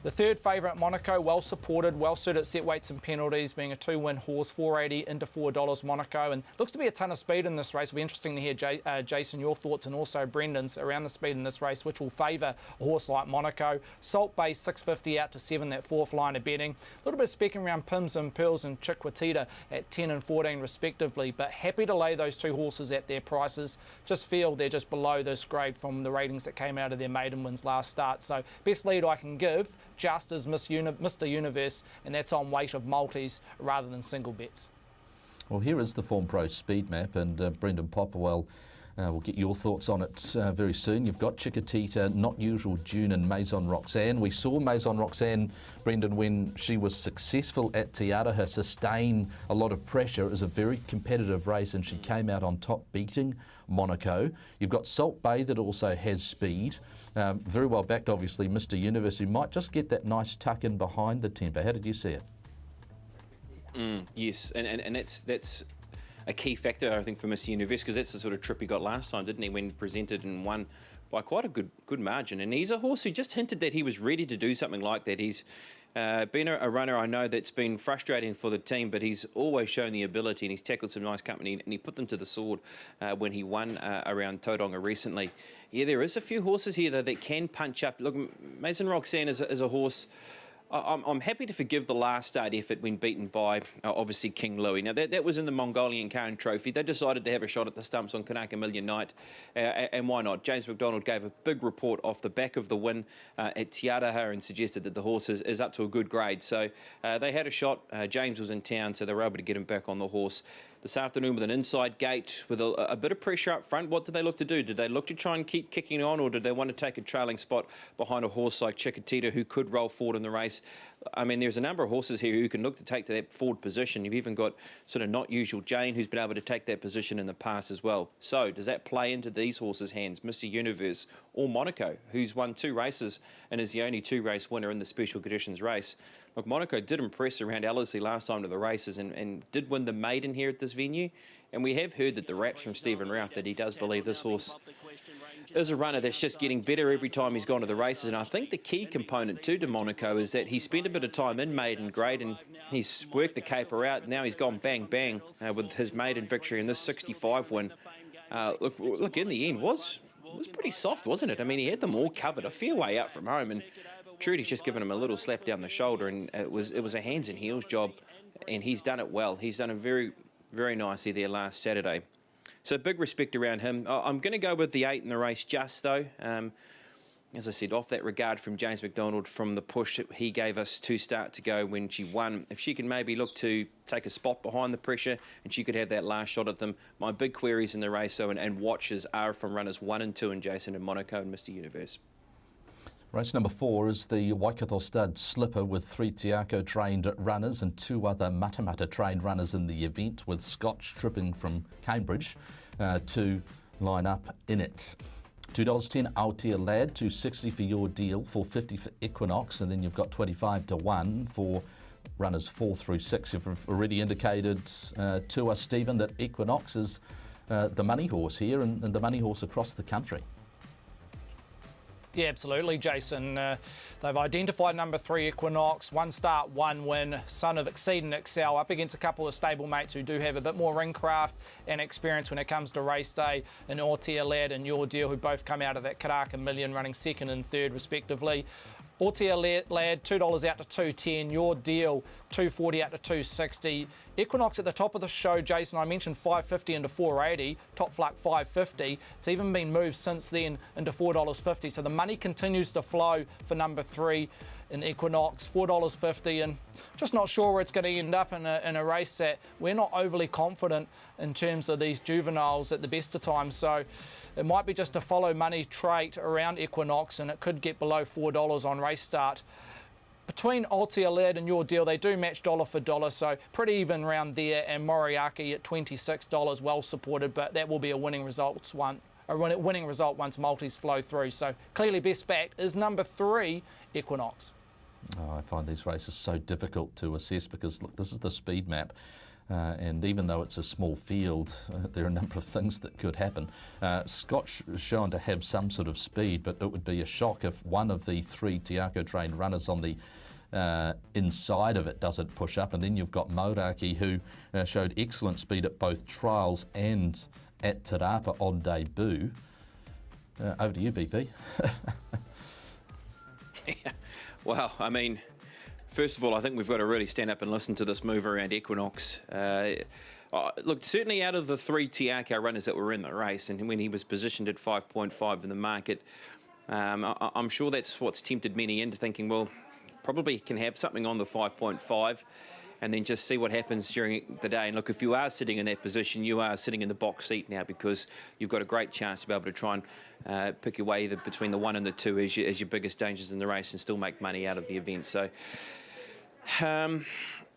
The third favourite, Monaco, well supported, well suited set weights and penalties, being a 2-win horse, $4.80 into $4 Monaco, and looks to be a ton of speed in this race. It'll be interesting to hear, Jason, your thoughts and also Brendan's around the speed in this race, which will favour a horse like Monaco. Salt Bay 650 out to 7, that fourth line of betting. A little bit of specking around Pims and Pearls and Chiquitita at 10 and 14 respectively, but happy to lay those two horses at their prices. Just feel they're just below this grade from the ratings that came out of their maiden wins last start. So best lead I can give, just as Mr. Universe, and that's on weight of multis rather than single bets. Well, here is the Form Pro speed map, and Brendan Popperwell will get your thoughts on it very soon. You've got Chiquitita, Not Usual June, and Maison Roxanne. We saw Maison Roxanne, Brendan, when she was successful at Te Araha, sustain a lot of pressure. It was a very competitive race, and she came out on top, beating Monaco. You've got Salt Bay that also has speed. Very well backed, obviously, Mr. Universe, who might just get that nice tuck in behind the tempo. How did you see it? Yes, and that's a key factor, I think, for Mr. Universe, because that's the sort of trip he got last time, didn't he, when presented and won by quite a good margin. And he's a horse who just hinted that he was ready to do something like that. He's been a runner, I know, that's been frustrating for the team, but he's always shown the ability, and he's tackled some nice company, and he put them to the sword when he won around Tauranga recently. Yeah, there is a few horses here, though, that can punch up. Look, Mason Roxanne is a horse. I'm happy to forgive the last start effort when beaten by, obviously, King Louis. Now, that was in the Mongolian Khan Trophy. They decided to have a shot at the stumps on Kanaka Million Night, and why not? James McDonald gave a big report off the back of the win at Te Araha and suggested that the horse is up to a good grade. So they had a shot. James was in town, so they were able to get him back on the horse. This afternoon with an inside gate with a bit of pressure up front. What did they look to do? Did they look to try and keep kicking on, or did they want to take a trailing spot behind a horse like Chiquitita, who could roll forward in the race? I mean, there's a number of horses here who can look to take to that forward position. You've even got sort of Not Usual Jane, who's been able to take that position in the past as well. So does that play into these horses' hands? Mr. Universe or Monaco, who's won 2 races and is the only 2-race winner in the special conditions race? Look, Monaco did impress around Ellerslie last time to the races and did win the maiden here at this venue. And we have heard that the raps from Stephen Ralph that he does believe this horse is a runner that's just getting better every time he's gone to the races. And I think the key component too to Monaco is that he spent a bit of time in maiden grade and he's worked the caper out. Now he's gone bang bang with his maiden victory in this 65 win. Look, in the end was pretty soft, wasn't it? I mean, he had them all covered a fair way out from home, and Trudy's just given him a little slap down the shoulder, and it was a hands and heels job, and he's done it well. He's done it very, very nicely there last Saturday. So big respect around him. I'm going to go with the 8 in the race just, though. As I said, off that regard from James McDonald from the push that he gave us to start to go when she won. If she can maybe look to take a spot behind the pressure and she could have that last shot at them. My big queries in the race, though, and watches are from runners 1 and 2 in Jason and Monaco and Mr. Universe. Race number 4 is the Waikato Stud Slipper with 3 Te Ako trained runners and 2 other Matamata trained runners in the event, with Scotch tripping from Cambridge to line up in it. $2.10 Aotea Lad, $2.60 for Your Deal, $4.50 for Equinox, and then you've got 25 to 1 for runners 4 through 6. You've already indicated to us, Stephen, that Equinox is the money horse here and the money horse across the country. Yeah, absolutely, Jason. They've identified number 3 Equinox, 1 start, 1 win, son of Exceed and Excel, up against a couple of stablemates who do have a bit more ring craft and experience when it comes to race day, and Aotea Lad and Your Deal, who both come out of that Karaka Million running 2nd and 3rd respectively. Aotea Lad, $2 out to $2.10. Your Deal, $2.40 out to $2.60. Equinox at the top of the show, Jason, I mentioned $5.50 into $4.80. Top Fluck $5.50. It's even been moved since then into $4.50. So the money continues to flow for number 3. in Equinox, $4.50, and just not sure where it's going to end up in a race that we're not overly confident in terms of these juveniles at the best of times. So it might be just a follow money trait around Equinox, and it could get below $4 on race start. Between Altia Lad and Your Deal, they do match dollar for dollar, so pretty even round there, and Moriaki at $26, well supported, but that will be a winning result once multis flow through. So clearly best backed is number 3, Equinox. Oh, I find these races so difficult to assess because, look, this is the speed map. And even though it's a small field, there are a number of things that could happen. Scott's shown to have some sort of speed, but it would be a shock if one of the 3 Tiako trained runners on the inside of it doesn't push up. And then you've got Moraki, who showed excellent speed at both trials and at Te Rapa on debut. Over to you, BP. Well, I mean, first of all, I think we've got to really stand up and listen to this move around Equinox. Look, certainly out of the 3 Tiako runners that were in the race, and when he was positioned at 5.5 in the market, I'm sure that's what's tempted many into thinking, well, probably can have something on the 5.5 and then just see what happens during the day. And look, if you are sitting in that position, you are sitting in the box seat now because you've got a great chance to be able to try and pick your way either between the 1 and the 2 as your biggest dangers in the race and still make money out of the event. So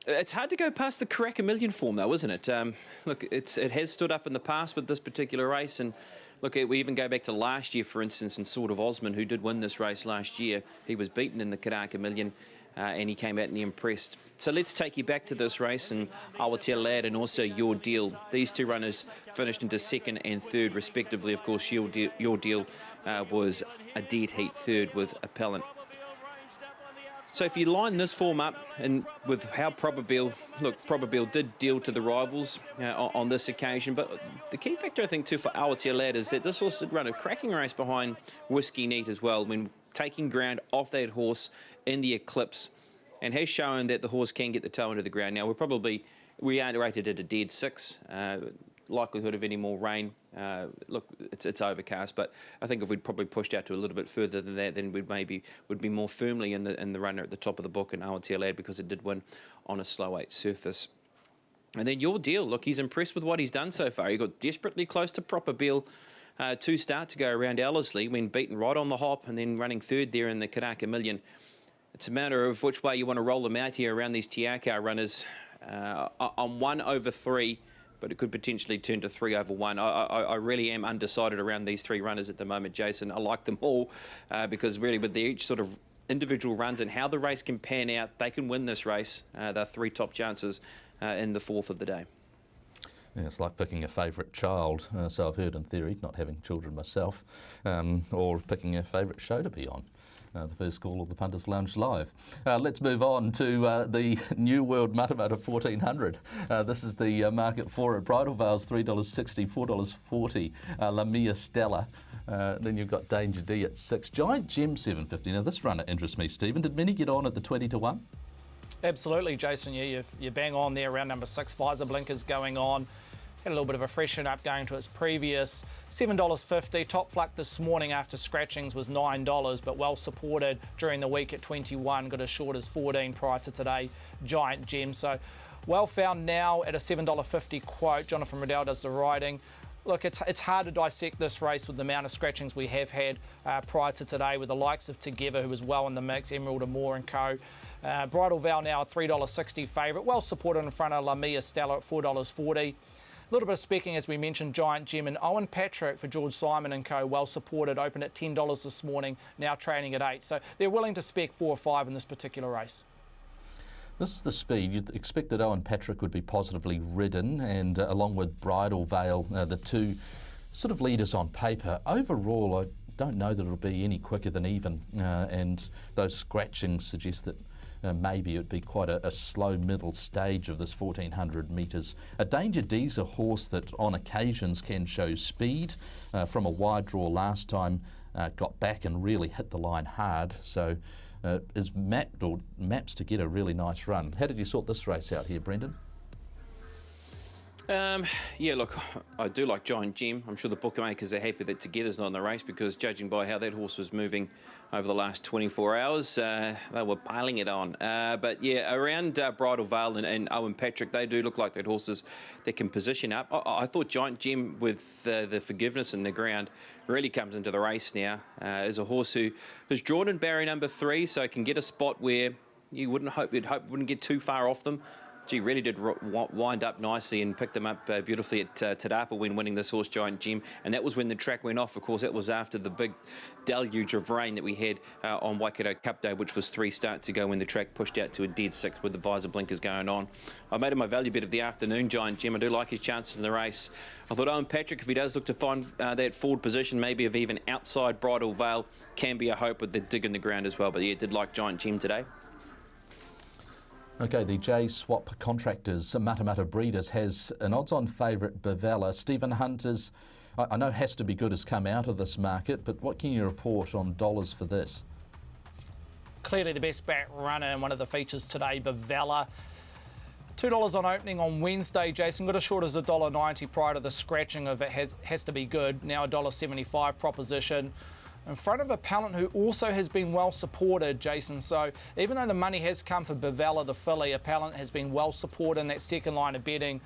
it's hard to go past the Crack a Million form, though, isn't it? Look, it has stood up in the past with this particular race, and look, we even go back to last year, for instance, and Sword of Osman, who did win this race last year. He was beaten in the Karaka Million, and he came out and he impressed. So let's take you back to this race, and Awatea Lad and also Your Deal. These 2 runners finished into 2nd and 3rd, respectively. Of course, Your Deal was a dead heat 3rd with Appellant. So if you line this form up and with how Probabeel did deal to the rivals on this occasion, but the key factor I think too for Awatea Lad is that this horse did run a cracking race behind Whiskey Neat as well when taking ground off that horse in the Eclipse, and has shown that the horse can get the toe into the ground. Now we are rated at a dead 6. Likelihood of any more rain, look, it's overcast, but I think if we'd probably pushed out to a little bit further than that, then would be more firmly in the runner at the top of the book in Awatea Lad because it did win on a slow 8 surface. And then Your Deal, look, he's impressed with what he's done so far. He got desperately close to Probabeel 2 start to go around Ellerslie when beaten right on the hop and then running 3rd there in the Karaka Million. It's a matter of which way you want to roll them out here around these Tiako runners on 1 over 3, but it could potentially turn to 3 over 1. I really am undecided around these 3 runners at the moment, Jason. I like them all because really with their each sort of individual runs and how the race can pan out, they can win this race. They're 3 top chances in the 4th of the day. Yeah, it's like picking a favourite child, so I've heard in theory, not having children myself, or picking a favourite show to be on. The first call of the Punters Lounge Live. Let's move on to the New World Matamata 1400. This is the market for it. Bridal Veils $3.60, $4.40. Lamia Stella. Then you've got Danger D at 6. Giant Gem $7.50. Now this runner interests me, Stephen. Did many get on at the 20 to 1? Absolutely, Jason. Yeah, you bang on there around number 6. Visor blinkers going on. Had a little bit of a freshen up going to its previous $7.50. Top fluck this morning after scratchings was $9, but well supported during the week at 21. Got as short as 14 prior to today. Giant Gem. So well found now at a $7.50 quote. Jonathan Riddell does the riding. Look, it's hard to dissect this race with the amount of scratchings we have had prior to today with the likes of Together, who was well in the mix, Emerald and Moore and Co. Bridal Vow now a $3.60 favourite. Well supported in front of Lamia Stella at $4.40. A little bit of specking, as we mentioned, Giant Gem and Owen Patrick for George Simon and Co. Well supported, opened at $10 this morning, now trading at 8. So they're willing to spec 4 or 5 in this particular race. This is the speed. You'd expect that Owen Patrick would be positively ridden, and along with Bridal Veil, the 2 sort of leaders on paper. Overall, I don't know that it'll be any quicker than even, and those scratchings suggest that maybe it would be quite a slow middle stage of this 1400 metres. A Danger D's a horse that on occasions can show speed. From a wide draw last time, got back and really hit the line hard. So is maps to get a really nice run. How did you sort this race out here, Brendan? Yeah, look, I do like Giant Gem. I'm sure the bookmakers are happy that Together's not in the race because judging by how that horse was moving over the last 24 hours, they were piling it on. But yeah, around Bridal Veil and Owen Patrick, they do look like that horses that can position up. I thought Giant Gem with the forgiveness in the ground really comes into the race now. Is a horse who is drawn in barrier number 3, so can get a spot where you'd hope wouldn't get too far off them. She really did wind up nicely and picked them up beautifully at Te Rapa when winning this horse, Giant Gem. And that was when the track went off. Of course, that was after the big deluge of rain that we had on Waikato Cup Day, which was 3 starts ago when the track pushed out to a dead 6 with the visor blinkers going on. I made him my value bet of the afternoon, Giant Gem. I do like his chances in the race. I thought Owen Patrick, if he does look to find that forward position, maybe of even outside Bridal Veil, can be a hope with the dig in the ground as well. But yeah, did like Giant Gem today. Okay, the J Swap Contractors Matamata Breeders has an odds-on favourite, Bavella. Stephen Hunt is, I know Has to Be Good has come out of this market, but what can you report on dollars for this? Clearly the best back runner in one of the features today, Bavella. $2 on opening on Wednesday, Jason. Got as short as $1.90 prior to the scratching of It Has to Be Good. Now $1.75 proposition. In front of a Appellant who also has been well supported, Jason. So even though the money has come for Bavella, the filly, Appellant has been well supported in that second line of betting.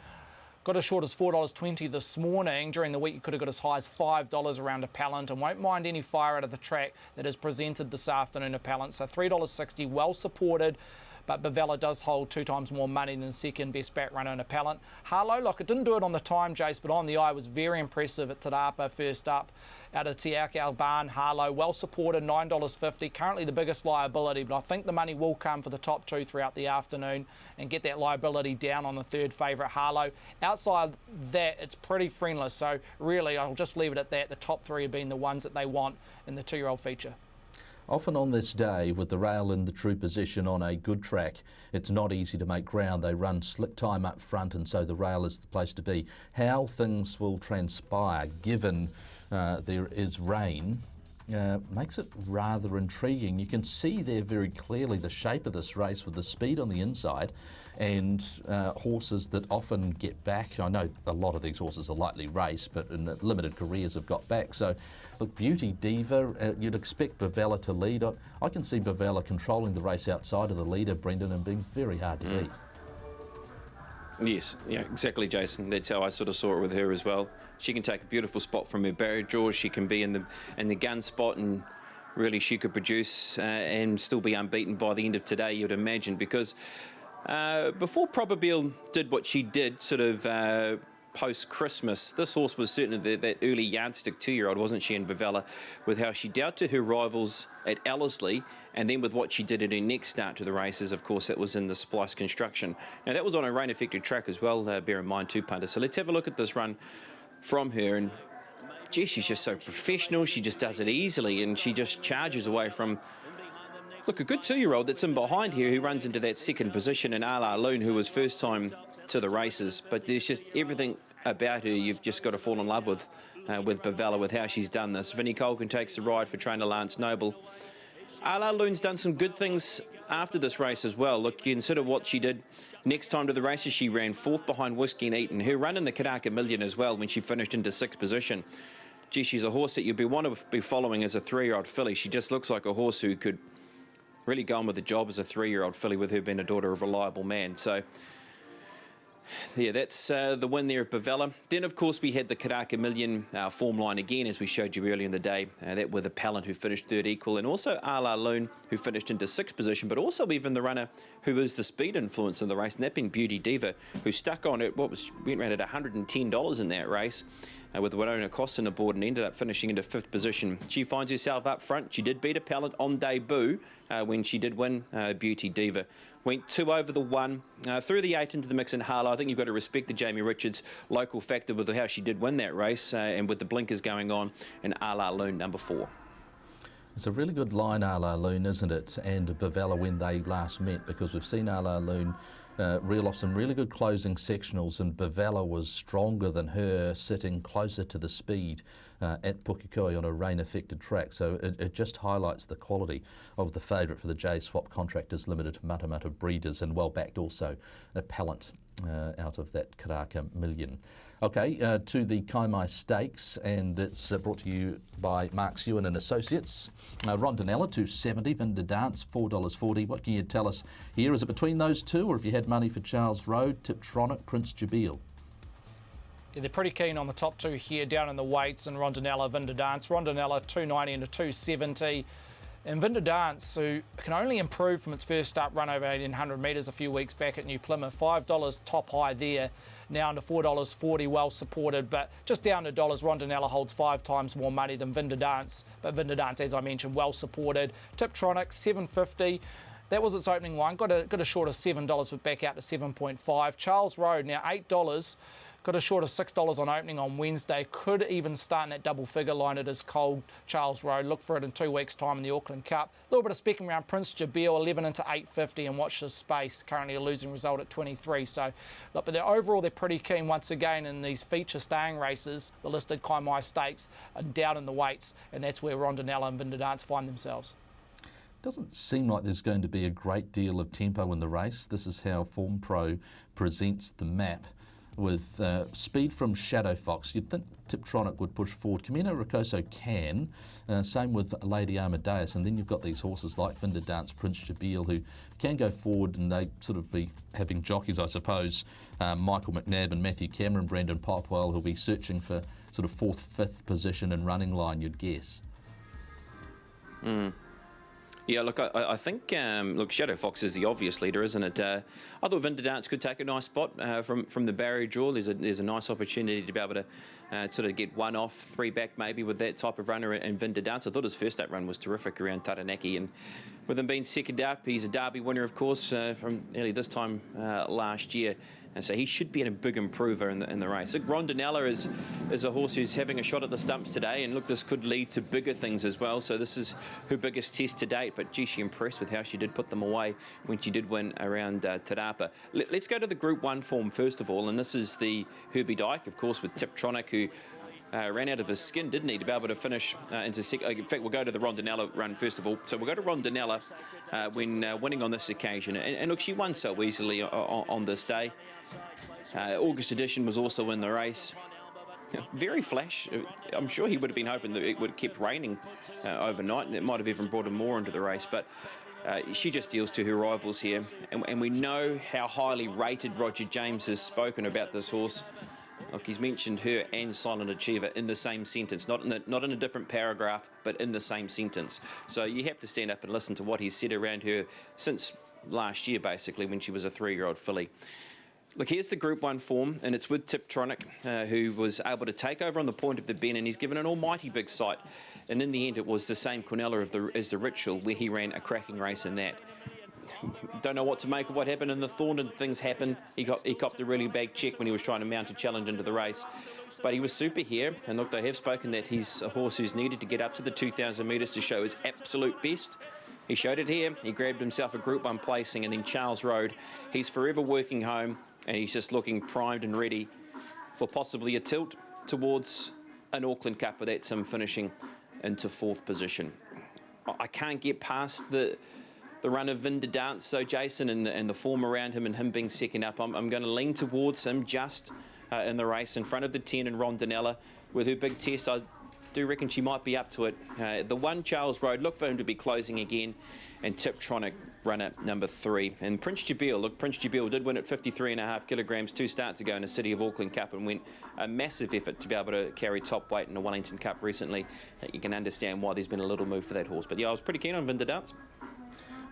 Got as short as $4.20 this morning. During the week, you could have got as high as $5 around Appellant, and won't mind any fire out of the track that is presented this afternoon, Appellant. So $3.60, well supported. But Bavella does hold 2 times more money than second best back runner in Appellant. Harlow, like it didn't do it on the time, Jace, but on the eye was very impressive at Te Rapa first up. Out of Te Akau Barn, Harlow, well supported, $9.50. Currently the biggest liability, but I think the money will come for the top 2 throughout the afternoon and get that liability down on the third favourite, Harlow. Outside that, it's pretty friendless. So really, I'll just leave it at that. The top 3 have been the ones that they want in the 2-year-old feature. Often on this day, with the rail in the true position on a good track, it's not easy to make ground. They run slick time up front, and so the rail is the place to be. How things will transpire, given there is rain, makes it rather intriguing. You can see there very clearly the shape of this race with the speed on the inside and horses that often get back. I know a lot of these horses are lightly raced, but in the limited careers have got back. So, look, Beauty Diva, you'd expect Bavella to lead. I can see Bavella controlling the race outside of the leader, Brendan, and being very hard to beat. Yes, yeah, exactly, Jason. That's how I sort of saw it with her as well. She can take a beautiful spot from her barrier draws. She can be in the gun spot, and really she could produce and still be unbeaten by the end of today, you'd imagine, because before Probabeel did what she did, sort of post-Christmas, this horse was certainly that early yardstick 2-year-old, wasn't she, in Bavella, with how she dealt to her rivals at Ellerslie, and then with what she did at her next start to the races. Of course, that was in the Splice Construction. Now, that was on a rain-affected track as well, bear in mind, too, Punters. So let's have a look at this run from her, and gee, she's just so professional. She just does it easily, and she just charges away from, look, a good 2-year-old that's in behind here who runs into that second position, and Ala Loon, who was first time to the races. But there's just everything about her you've just got to fall in love with Bavella, with how she's done this. Vinnie Colgan takes the ride for trainer Lance Noble. Ala Loon's done some good things after this race as well. Look, you consider what she did next time to the races. She ran 4th behind Whiskey and Eaton. Her run in the Karaka Million as well when she finished into 6th position. Gee, she's a horse that you'd want to be following as a 3-year-old filly. She just looks like a horse who could really go on with the job as a 3-year-old filly, with her being a daughter of a reliable man. So yeah, that's the win there of Bavella. Then, of course, we had the Karaka Million form line again, as we showed you earlier in the day. That with Appellant, who finished 3rd equal, and also Ala Loon, who finished into 6th position, but also even the runner who is the speed influence in the race, and that being Beauty Diva, who stuck on it, went around at $110 in that race, with Winona Costin aboard, and ended up finishing into 5th position. She finds herself up front. She did beat Appellant on debut when she did win, Beauty Diva. Went 2 over the 1, threw the 8 into the mix in Harlow. I think you've got to respect the Jamie Richards local factor with how she did win that race, and with the blinkers going on, and Ala Loon number 4. It's a really good line, Ala Loon, isn't it? And Bavella when they last met, because we've seen Ala Loon reel off some really good closing sectionals, and Bavella was stronger than her, sitting closer to the speed at Pukekohe on a rain-affected track. So it just highlights the quality of the favourite for the J Swap Contractors Limited Matamata Breeders, and well-backed also Appellant out of that Karaka Million. Okay, to the Kaimai Stakes, and it's brought to you by Mark Ewan and Associates. Rondinella, $2.70, Vinda Dance, $4.40. What can you tell us here? Is it between those two, or have you had money for Charles Road, Tiptronic, Prince Jabil? Yeah, they're pretty keen on the top two here, down in the weights, and Rondinella, Vinda Dance. Rondinella, $2.90 into $2.70. And Vinda Dance, who can only improve from its first start run over 1,800 metres a few weeks back at New Plymouth. $5 top high there, now into $4.40, well supported, but just down to dollars. Rondinella holds 5 times more money than Vinda Dance, but Vinda Dance, as I mentioned, well supported. Tiptronic, $7.50. That was its opening one, got a short of $7, but back out to 7.5. Charles Road, now $8. Got a short of $6 on opening on Wednesday. Could even start in that double figure line. It is cold, Charles Road. Look for it in 2 weeks' time in the Auckland Cup. A little bit of specking around Prince Jabil, 11 into $8.50, and watch this space. Currently a losing result at 23. So, look, but overall they're pretty keen once again in these feature staying races, the listed Kaimai Stakes, and down in the weights, and that's where Rondinella and Vinda Dance find themselves. Doesn't seem like there's going to be a great deal of tempo in the race. This is how Form Pro presents the map. With speed from Shadow Fox, you'd think Tiptronic would push forward. Camino Rocoso can, same with Lady Amadeus, and then you've got these horses like Vinda Dance, Prince Jabil, who can go forward, and they sort of be having jockeys, I suppose. Michael McNabb and Matthew Cameron, Brandon Popwell, who'll be searching for sort of 4th, 5th position and running line, you'd guess. Yeah, look, I think, look, Shadow Fox is the obvious leader, isn't it? I thought Vinda Dance could take a nice spot from the barrier draw. There's a nice opportunity to be able to sort of get 1 off, 3 back maybe with that type of runner in Vinda Dance. I thought his first up run was terrific around Taranaki, and with him being second up, he's a Derby winner, of course, from nearly this time last year. And so he should be a big improver in the race. Look, Rondinella is a horse who's having a shot at the stumps today, and look, this could lead to bigger things as well. So this is her biggest test to date, but gee, she impressed with how she did put them away when she did win around Te Rapa. Let's go to the Group 1 form first of all, and this is the Herbie Dyke, of course, with Tiptronic, who ran out of his skin, didn't he, to be able to finish into second. In fact, we'll go to the Rondinella run first of all. So we'll go to Rondinella when winning on this occasion. And look, she won so easily on this day. August edition was also in the race. Very flash. I'm sure he would have been hoping that it would have kept raining overnight, and it might have even brought him more into the race. But she just deals to her rivals here. And we know how highly rated Roger James has spoken about this horse. Look, he's mentioned her and Silent Achiever in the same sentence, not in a different paragraph, but in the same sentence. So you have to stand up and listen to what he's said around her since last year, basically, when she was a 3-year-old filly. Look, here's the Group 1 form, and it's with Tiptronic, who was able to take over on the point of the bend, and he's given an almighty big sight. And in the end, it was the same Quinella as the Ritual, where he ran a cracking race in that. Don't know what to make of what happened in the Thornton. Things happened. He copped a really bad check when he was trying to mount a challenge into the race. But he was super here, and look, they have spoken that he's a horse who's needed to get up to the 2,000 metres to show his absolute best. He showed it here. He grabbed himself a Group 1 placing, and then Charles Road. He's forever working home, and he's just looking primed and ready for possibly a tilt towards an Auckland Cup, with that him finishing into 4th position. I can't get past the run of Vinda Dance, so Jason, and the form around him and him being second up. I'm going to lean towards him just in the race in front of the 10 and Rondinella. With her big test, I do reckon she might be up to it. The 1 Charles Road, look for him to be closing again, and Tiptronic runner number 3. And Prince Jabil, look, Prince Jabil did win at 53.5 kilograms 2 starts ago in the City of Auckland Cup, and went a massive effort to be able to carry top weight in the Wellington Cup recently. You can understand why there's been a little move for that horse. But yeah, I was pretty keen on Vinda Dance.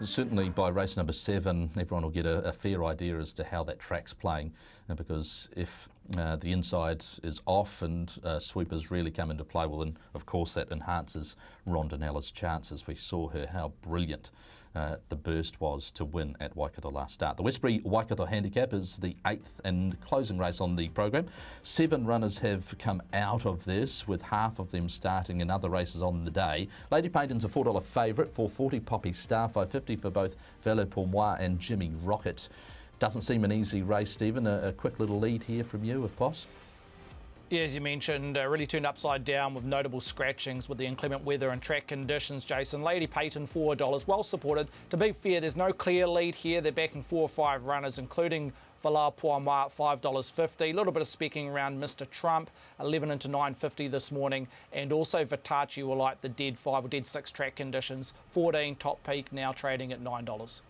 Certainly by race number 7, everyone will get a fair idea as to how that track's playing, because if the inside is off and sweepers really come into play, well then of course that enhances Rondinella's chances. We saw her how brilliant the burst was to win at Waikato last start. The Westbury Waikato Handicap is the 8th and closing race on the program. 7 runners have come out of this, with half of them starting in other races on the day. Lady Painton's a $4 favourite, $4.40 Poppy Star, $5.50 for both Velo Pour Moi and Jimmy Rocket. Doesn't seem an easy race, Stephen. A quick little lead here from you, if possible. Yeah, as you mentioned, really turned upside down with notable scratchings with the inclement weather and track conditions, Jason. Lady Peyton, $4, well supported. To be fair, there's no clear lead here. They're backing 4 or 5 runners, including Vala Puamwa at $5.50. A little bit of specking around Mr. Trump, 11 into 9.50 this morning. And also Vitachi will like the dead 5 or dead 6 track conditions. 14 Top Peak now trading at $9.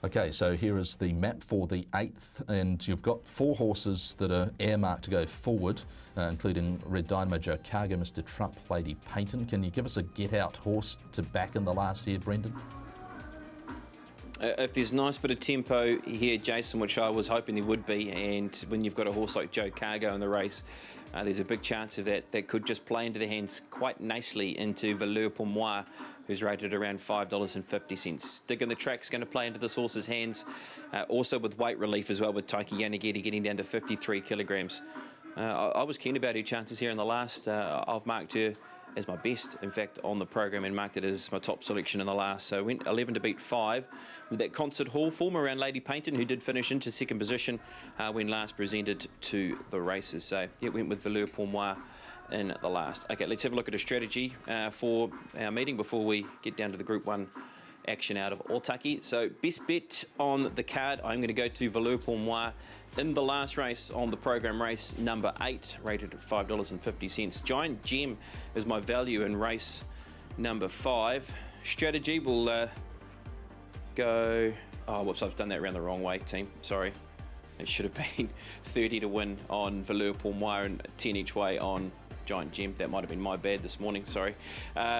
Okay, so here is the map for the 8th, and you've got 4 horses that are earmarked to go forward, including Red Dynamo Joe Cargo, Mr. Trump, Lady Peyton. Can you give us a get-out horse to back in the last year, Brendan? If there's a nice bit of tempo here, Jason, which I was hoping there would be, and when you've got a horse like Joe Cargo in the race, there's a big chance of that could just play into the hands quite nicely into Valeur pour Moi, who's rated around $5.50. Digging the track's going to play into this horse's hands, also with weight relief as well, with Taiki Yanagiri getting down to 53 kilograms. I was keen about her chances here in the last. I've marked her as my best, in fact, on the program, and marked it as my top selection in the last. So went 11 to beat 5 with that concert hall form around Lady Peyton, who did finish into second position when last presented to the races. So yeah, went with Valeur pour Moi in the last. Okay, let's have a look at a strategy for our meeting before we get down to the Group 1 action out of Otaki. So best bet on the card, I'm going to go to Valeur pour Moi in the last race on the program, race number 8, rated at $5.50. Giant Gem is my value in race number 5. Strategy will go... Oh, whoops, I've done that around the wrong way, team. Sorry. It should have been 30 to win on Valeur pour Moi and 10 each way on Giant Gem. That might have been my bad this morning, sorry.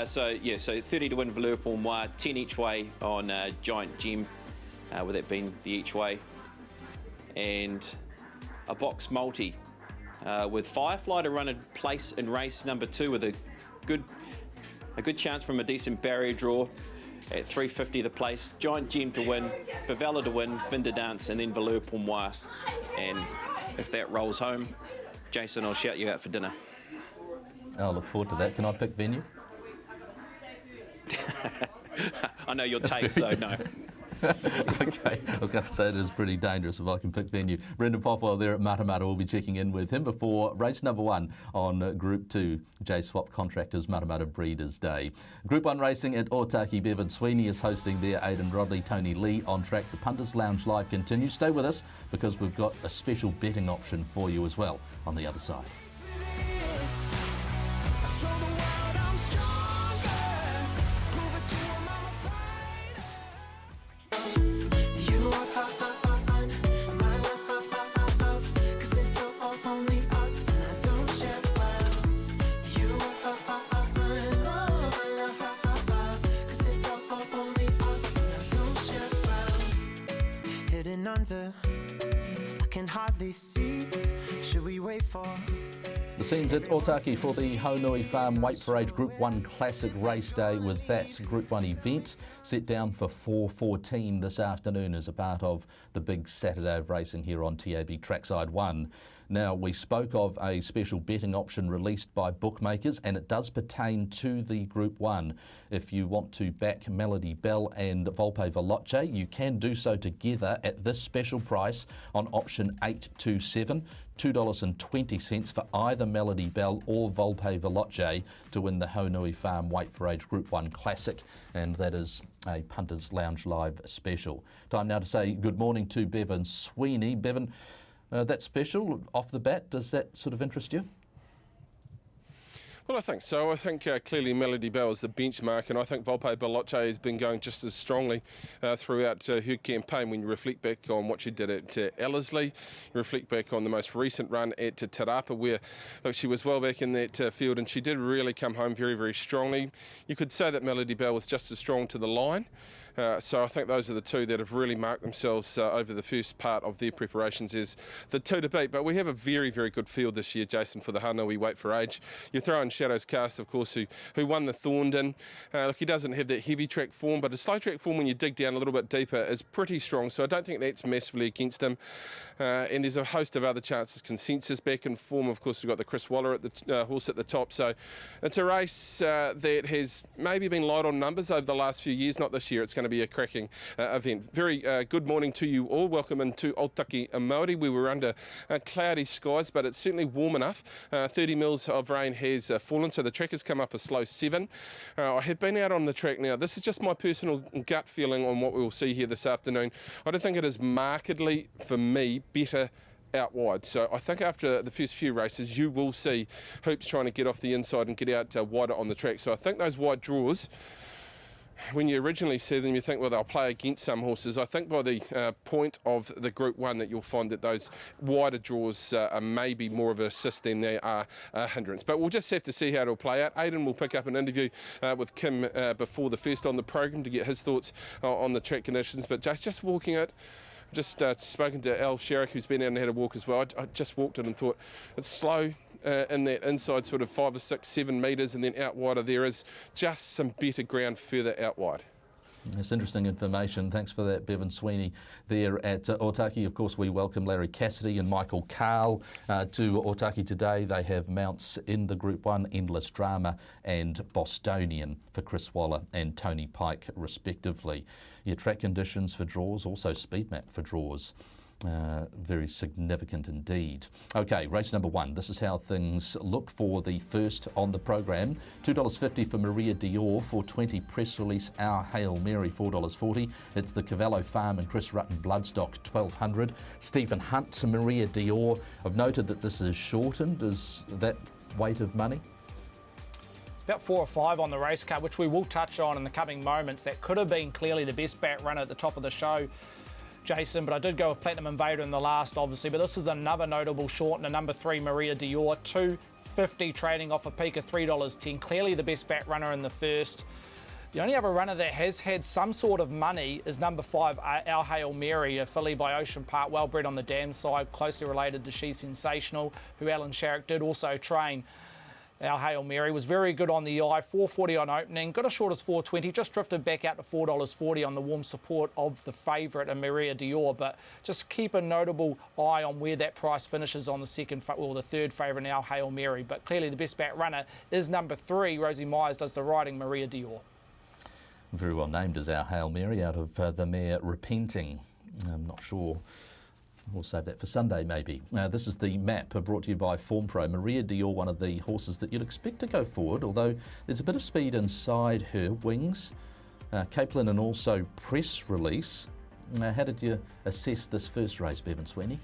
So 30 to win Valeur pour Moi, 10 each way on Giant Gem, with that being the each way. And a box multi with Firefly to run a place in race number 2 with a good chance from a decent barrier draw at $3.50 the place. Giant Gem to win, Bavella to win, Vinda Dance, and then Valeur pour Moi. And if that rolls home, Jason, I'll shout you out for dinner. I'll look forward to that. Can I pick venue? I know your taste, so no. Okay, I was going to say it is pretty dangerous if I can pick venue. Brendan Popwell there at Matamata will be checking in with him before race number 1 on Group 2, J-Swap Contractors Matamata Breeders' Day. Group 1 racing at Otaki. Bevan Sweeney is hosting there. Aidan Rodley, Tony Lee on track. The Punters Lounge Live continues. Stay with us because we've got a special betting option for you as well on the other side. I can hardly see. Should we wait for? The scenes at Otaki for the Haunui Farm Weight for Age Group 1 Classic Race Day, with that Group 1 event set down for 4:14 this afternoon as a part of the big Saturday of racing here on TAB Trackside 1. Now, we spoke of a special betting option released by bookmakers, and it does pertain to the Group 1. If you want to back Melody Bell and Volpe Veloce, you can do so together at this special price on option 827. $2.20 for either Melody Bell or Volpe Veloce to win the Haunui Farm Weight for Age Group 1 Classic, and that is a Punters Lounge Live special. Time now to say good morning to Bevan Sweeney. Bevan, that special off the bat, does that sort of interest you? Well, I think so. I think clearly Melody Bell is the benchmark, and I think Volpe Veloce has been going just as strongly throughout her campaign. When you reflect back on what she did at Ellerslie, you reflect back on the most recent run at Te Rapa, where look, she was well back in that field, and she did really come home very, very strongly. You could say that Melody Bell was just as strong to the line. So I think those are the two that have really marked themselves over the first part of their preparations as the two to beat. But we have a very, very good field this year, Jason, for the Haunui Weight for Age. You throw in Shadows Cast, of course, who won the Thorndon. Look, he doesn't have that heavy track form, but his slow track form, when you dig down a little bit deeper, is pretty strong. So I don't think that's massively against him. And there's a host of other chances. Consensus back in form, of course, we've got the Chris Waller at the horse at the top. So it's a race that has maybe been light on numbers over the last few years. Not this year. It's going to be a cracking event. Very good morning to you all. Welcome into Aotaki Māori. We were under cloudy skies, but it's certainly warm enough. 30 mils of rain has fallen, so the track has come up a slow 7. I have been out on the track now. This is just my personal gut feeling on what we will see here this afternoon. I don't think it is markedly, for me, better out wide. So I think after the first few races, you will see Hoops trying to get off the inside and get out wider on the track. So I think those wide draws, when you originally see them, you think, well, they'll play against some horses. I think by the point of the Group 1 that you'll find that those wider draws are maybe more of an assist than they are a hindrance. But we'll just have to see how it'll play out. Aidan will pick up an interview with Kim before the first on the program to get his thoughts on the track conditions. But just walking it, just spoken to Al Sherrick, who's been out and had a walk as well. I just walked it and thought it's slow in that inside sort of 5 or 6, 7 metres, and then out wider there is just some better ground further out wide. It's interesting information. Thanks for that, Bevan Sweeney there at Aotaki. Of course, we welcome Larry Cassidy and Michael Carl to Aotaki today. They have mounts in the Group 1, Endless Drama and Bostonian for Chris Waller and Tony Pike, respectively. Your track conditions for draws, also speed map for draws. Very significant indeed. Okay, race number 1. This is how things look for the first on the program. $2.50 for Maria Dior, $4.20 press release Our Hail Mary, $4.40. It's the Cavallo Farm and Chris Rutten Bloodstock, $12.00. Stephen Hunt, Maria Dior. I've noted that this is shortened. Is that weight of money? About 4 or 5 on the race card, which we will touch on in the coming moments. That could have been clearly the best bat runner at the top of the show, Jason, but I did go with Platinum Invader in the last, obviously. But this is another notable shortener, number 3, Maria Dior, $2.50 trading off a peak of $3.10. Clearly the best bat runner in the first. The only other runner that has had some sort of money is number 5, Our Hail Mary, a filly by Ocean Park, well bred on the dam side, closely related to She's Sensational, who Alan Sharrock did also train. Our Hail Mary was very good on the eye, $4.40 on opening, got as short as $4.20, just drifted back out to $4.40 on the warm support of the favourite, Maria Dior. But just keep a notable eye on where that price finishes on the the third favourite, Our Hail Mary. But clearly the best bat runner is number 3, Rosie Myers does the riding, Maria Dior. Very well named as Our Hail Mary out of the mare Repenting. I'm not sure. We'll save that for Sunday, maybe. This is the map brought to you by Form Pro. Maria Dior, one of the horses that you'd expect to go forward, although there's a bit of speed inside her. Wings, Capelin and also Press Release. How did you assess this first race, Bevan Sweeney?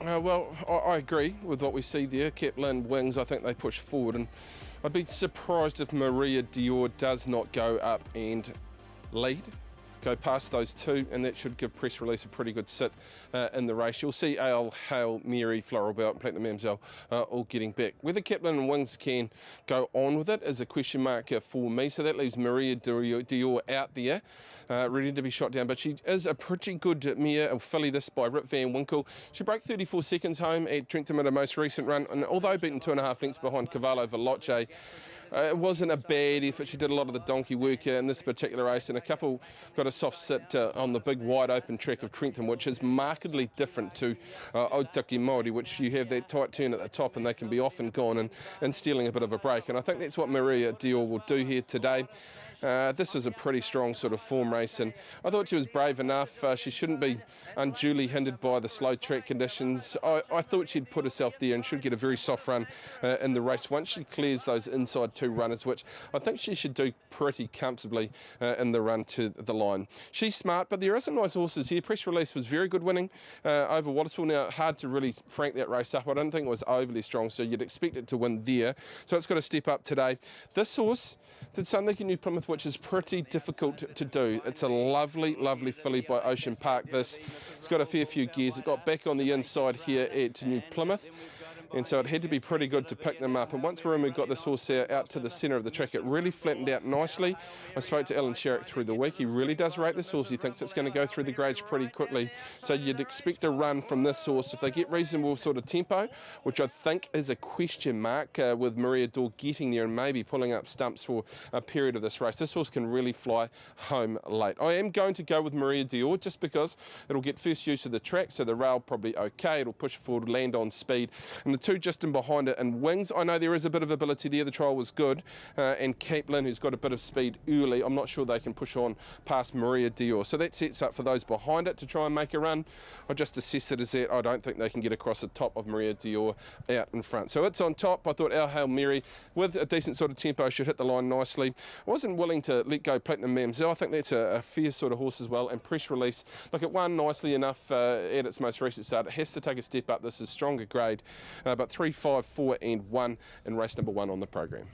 Well, I agree with what we see there. Capelin, Wings, I think they push forward, and I'd be surprised if Maria Dior does not go up and lead. Go past those 2, and that should give Press Release a pretty good sit in the race. You'll see Our Hail Mary, Floral Belt and Platinum Mamselle all getting back. Whether Capelin and Wings can go on with it is a question mark for me, so that leaves Maria Dior out there, ready to be shot down. But she is a pretty good mare, a filly this by Rip Van Winkle. She broke 34 seconds home at Trentham at her most recent run, and although beaten 2.5 lengths behind Cavallo Veloce, it wasn't a bad effort. She did a lot of the donkey work in this particular race, and a couple got a soft sit on the big wide open track of Trentham, which is markedly different to Aotaki Māori, which you have that tight turn at the top and they can be off and gone and stealing a bit of a break. And I think that's what Maria Dior will do here today. This was a pretty strong sort of form race, and I thought she was brave enough. She shouldn't be unduly hindered by the slow track conditions. I thought she'd put herself there and should get a very soft run in the race once she clears those inside 2 runners, which I think she should do pretty comfortably in the run to the line. She's smart, but there are some nice horses here. Press Release was very good winning over Wallaceville. Now, hard to really frank that race up. I don't think it was overly strong, so you'd expect it to win there. So it's got to step up today. This horse did something in New Plymouth which is pretty difficult to do. It's a lovely, lovely filly by Ocean Park. It's got a fair few gears. It got back on the inside here at New Plymouth, and so it had to be pretty good to pick them up. And once we got this horse out to the centre of the track, it really flattened out nicely. I spoke to Alan Sharrock through the week. He really does rate this horse. He thinks it's going to go through the grades pretty quickly. So you'd expect a run from this horse if they get reasonable sort of tempo, which I think is a question mark with Maria Dior getting there and maybe pulling up stumps for a period of this race. This horse can really fly home late. I am going to go with Maria Dior just because it'll get first use of the track, so the rail probably okay. It'll push forward, land on speed, and the two just in behind it in Wings, I know there is a bit of ability there. The trial was good. And Kaplan, who's got a bit of speed early, I'm not sure they can push on past Maria Dior. So that sets up for those behind it to try and make a run. I just assess it as that. I don't think they can get across the top of Maria Dior out in front. So it's on top. I thought our Hail Mary, with a decent sort of tempo, should hit the line nicely. I wasn't willing to let go Platinum Mamselle. I think that's a fair sort of horse as well. And Press Release, look, it won nicely enough at its most recent start. It has to take a step up. This is stronger grade, but 3, 5, 4 and 1 in race number 1 on the programme.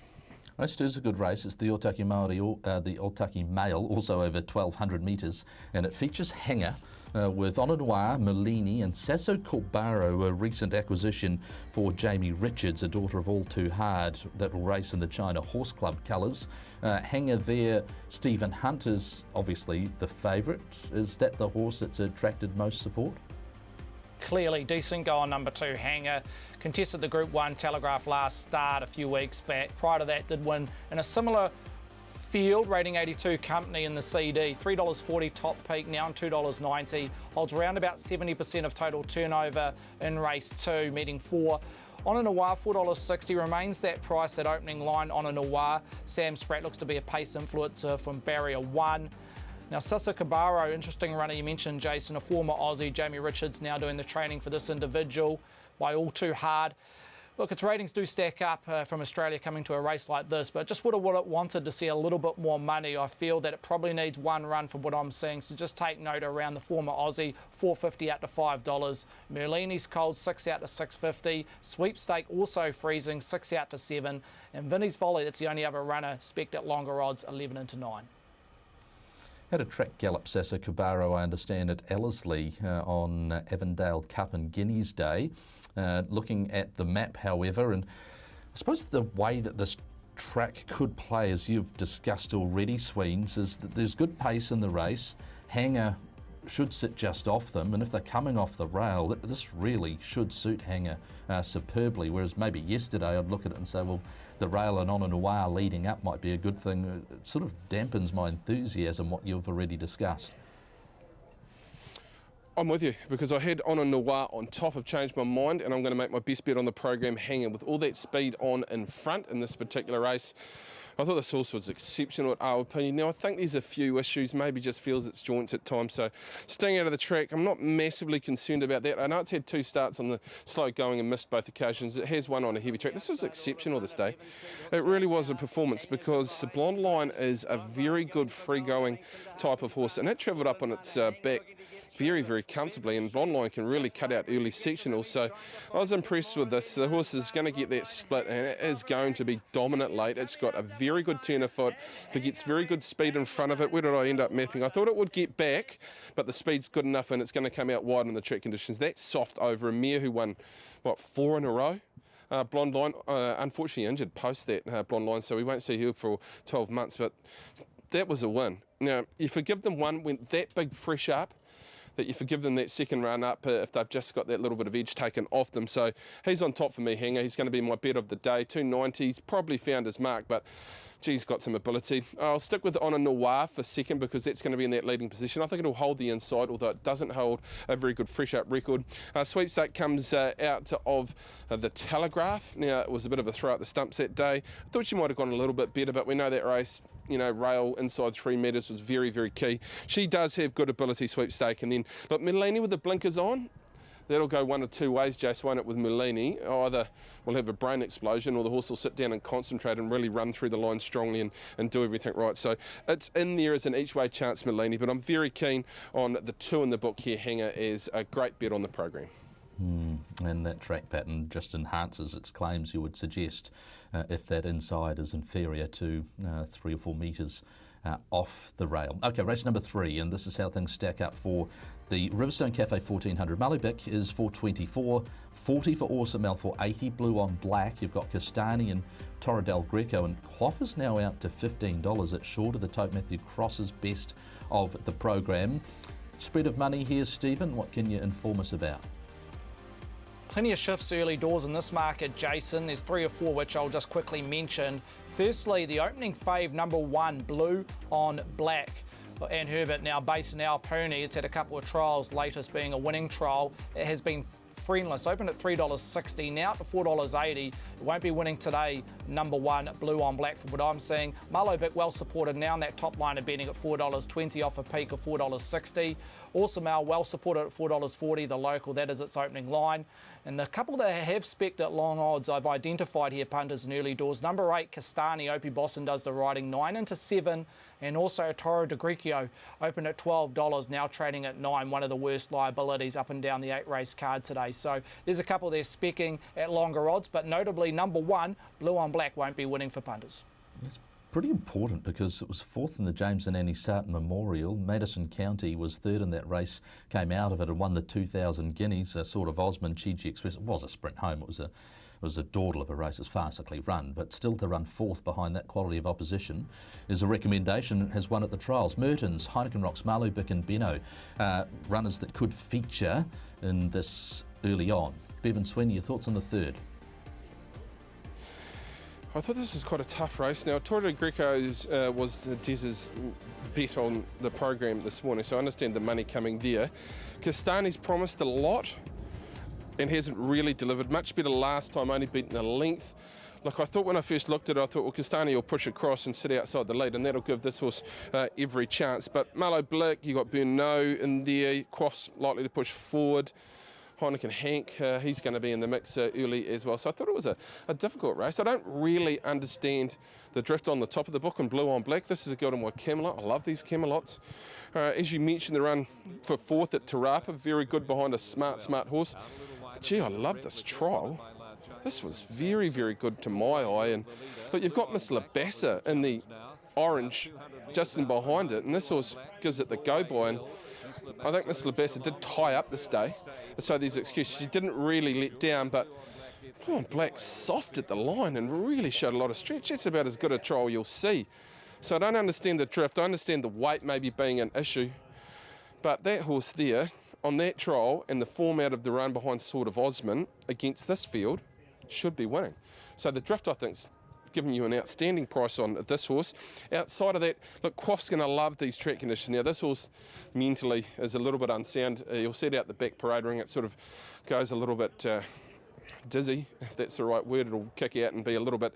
Race 2 is a good race. It's the Otaki Māori, the Otaki Male, also over 1,200 metres, and it features Hanger with Onanoa, Melini and Sasso Corbaro, a recent acquisition for Jamie Richards, a daughter of All Too Hard, that will race in the China Horse Club colours. Hanger there, Stephen Hunt is obviously the favourite. Is that the horse that's attracted most support? Clearly decent go on number 2, Hanger. Contested the Group 1 Telegraph last start a few weeks back. Prior to that did win in a similar field, rating 82 company in the CD. $3.40 top peak, now on $2.90. Holds around about 70% of total turnover in race 2, meeting 4. Onanoa, $4.60, remains that price at opening line. Onanoa, Sam Spratt looks to be a pace influencer from barrier 1. Now, Sasso Corbaro, interesting runner you mentioned, Jason, a former Aussie. Jamie Richards now doing the training for this individual by All Too Hard. Look, its ratings do stack up from Australia coming to a race like this, but just would have wanted to see a little bit more money. I feel that it probably needs one run from what I'm seeing, so just take note around the former Aussie, $4.50 out to $5. Merlini's cold, 6 out to $6.50. Sweepstake also freezing, 6 out to 7. And Vinny's Volley, that's the only other runner, spec'd at longer odds, 11 into 9. Had a track gallop Sasso Corbaro, I understand, at Ellerslie on Avondale Cup and Guineas Day. Looking at the map, however, and I suppose the way that this track could play, as you've discussed already, Sweens, is that there's good pace in the race. Hanger should sit just off them, and if they're coming off the rail, this really should suit Hanger superbly, whereas maybe yesterday I'd look at it and say, well, the rail and Onanoa leading up might be a good thing. It sort of dampens my enthusiasm, what you've already discussed. I'm with you, because I had Onanoa on top. I've changed my mind, and I'm going to make my best bet on the program Hanger. With all that speed on in front in this particular race, I thought this horse was exceptional at our opinion. Now, I think there's a few issues, maybe just feels its joints at times, so staying out of the track, I'm not massively concerned about that. I know it's had 2 starts on the slow going and missed both occasions. It has one on a heavy track. This was exceptional this day. It really was a performance, because the Blonde Line is a very good free-going type of horse, and it travelled up on its back very, very comfortably, and Blonde Line can really cut out early sectionals, so I was impressed with this. The horse is going to get that split, and it is going to be dominant late. It's got a very good turn of foot. If it gets very good speed in front of it, where did I end up mapping? I thought it would get back, but the speed's good enough, and it's going to come out wide in the track conditions. That's soft over a mare who won, what, 4 in a row? Blonde Line, unfortunately injured post that Blonde Line, so we won't see her for 12 months, but that was a win. Now, you forgive them one, went that big fresh up, that you forgive them that second run up if they've just got that little bit of edge taken off them. So he's on top for me, Hanger. He's going to be my bet of the day. 290s, probably found his mark, but geez, got some ability. I'll stick with Onanoa for second, because that's going to be in that leading position. I think it'll hold the inside, although it doesn't hold a very good fresh up record. Sweepstake comes out of the Telegraph. Now, it was a bit of a throw out the stumps that day. I thought she might have gone a little bit better, but we know that race, you know, rail inside 3 metres was very, very key. She does have good ability, Sweepstake. And then, look, Melini with the blinkers on, that'll go one of 2 ways, Jace. Won't it, with Melini? Either we'll have a brain explosion, or the horse will sit down and concentrate and really run through the line strongly and do everything right. So it's in there as an each-way chance, Melini, but I'm very keen on the 2 in the book here, Hanger, as a great bet on the program. And that track pattern just enhances its claims, you would suggest, if that inside is inferior to 3 or 4 metres off the rail. Okay, race number 3, and this is how things stack up for the Riverstone Cafe 1400. Malibik is $4.24, $40 for Awesome Mel, $4.80, Blue on Black. You've got Castani and Torre del Greco, and Quaff is now out to $15. It's short of the Tote Matthew Cross's best of the program. Spread of money here, Stephen. What can you inform us about? Plenty of shifts early doors in this market, Jason. There's 3 or 4 which I'll just quickly mention. Firstly, the opening fave, number 1, Blue on Black. Anne Herbert, now based in Alpuni. It's had a couple of trials, latest being a winning trial. It has been Friendless opened at $3.60, now to $4.80. It won't be winning today. Number 1, Blue on Black for what I'm seeing. Marlow Bick well supported now in that top line of betting at $4.20 off a peak of $4.60. Awesome Al well supported at $4.40, the local, that is its opening line. And the couple that have specced at long odds I've identified here, punters and early doors. Number 8, Castani, Opie Boston does the riding, 9 into 7. And also Toro de Gricchio opened at $12, now trading at 9, one of the worst liabilities up and down the 8-race card today. So there's a couple there specking at longer odds, but notably number 1, Blue on Black, won't be winning for punters. It's pretty important because it was 4th in the James and Annie Sarton Memorial. Madison County was 3rd in that race, came out of it and won the 2,000 guineas, a sort of Osmond Chigi Express. It was a sprint home. It was a dawdle of a race, as farcically run, but still to run 4th behind that quality of opposition is a recommendation. Has won at the trials. Mertens, Heineken Rocks, Marlow Bick and Benno, runners that could feature in this early on. Bevan Sweeney, your thoughts on the 3rd? I thought this was quite a tough race. Now, Toro de Greco's was Dez's bet on the program this morning, so I understand the money coming there. Castani's promised a lot and hasn't really delivered. Much better last time, only beaten a length. Look, I thought when I first looked at it, I thought, well, Castani will push across and sit outside the lead, and that'll give this horse every chance. But Marlow Black, you got Burno in there, Quaff's likely to push forward. Heineken Hank, he's going to be in the mix early as well. So I thought it was a difficult race. I don't really understand the drift on the top of the book and Blue on Black. This is a Golden White Camelot. I love these Camelots. As you mentioned, the run for 4th at Tarapa, very good behind a smart horse. Gee, I love this trial. This was very, very good to my eye. And look, you've got Miss Labassa in the orange just in behind it, and this horse gives it the go-by. And I think Miss Labassa did tie up this day, so there's excuses. She didn't really let down, but Blue on Black soft at the line and really showed a lot of stretch. That's about as good a trial you'll see. So I don't understand the drift. I understand the weight maybe being an issue, but that horse there on that trial and the form out of the run behind Sword of Osman against this field should be winning. So the drift, I think, is giving you an outstanding price on this horse. Outside of that, look, Quaff's going to love these track conditions. Now, this horse mentally is a little bit unsound. You'll set out the back parade ring. It sort of goes a little bit dizzy, if that's the right word. It'll kick out and be a little bit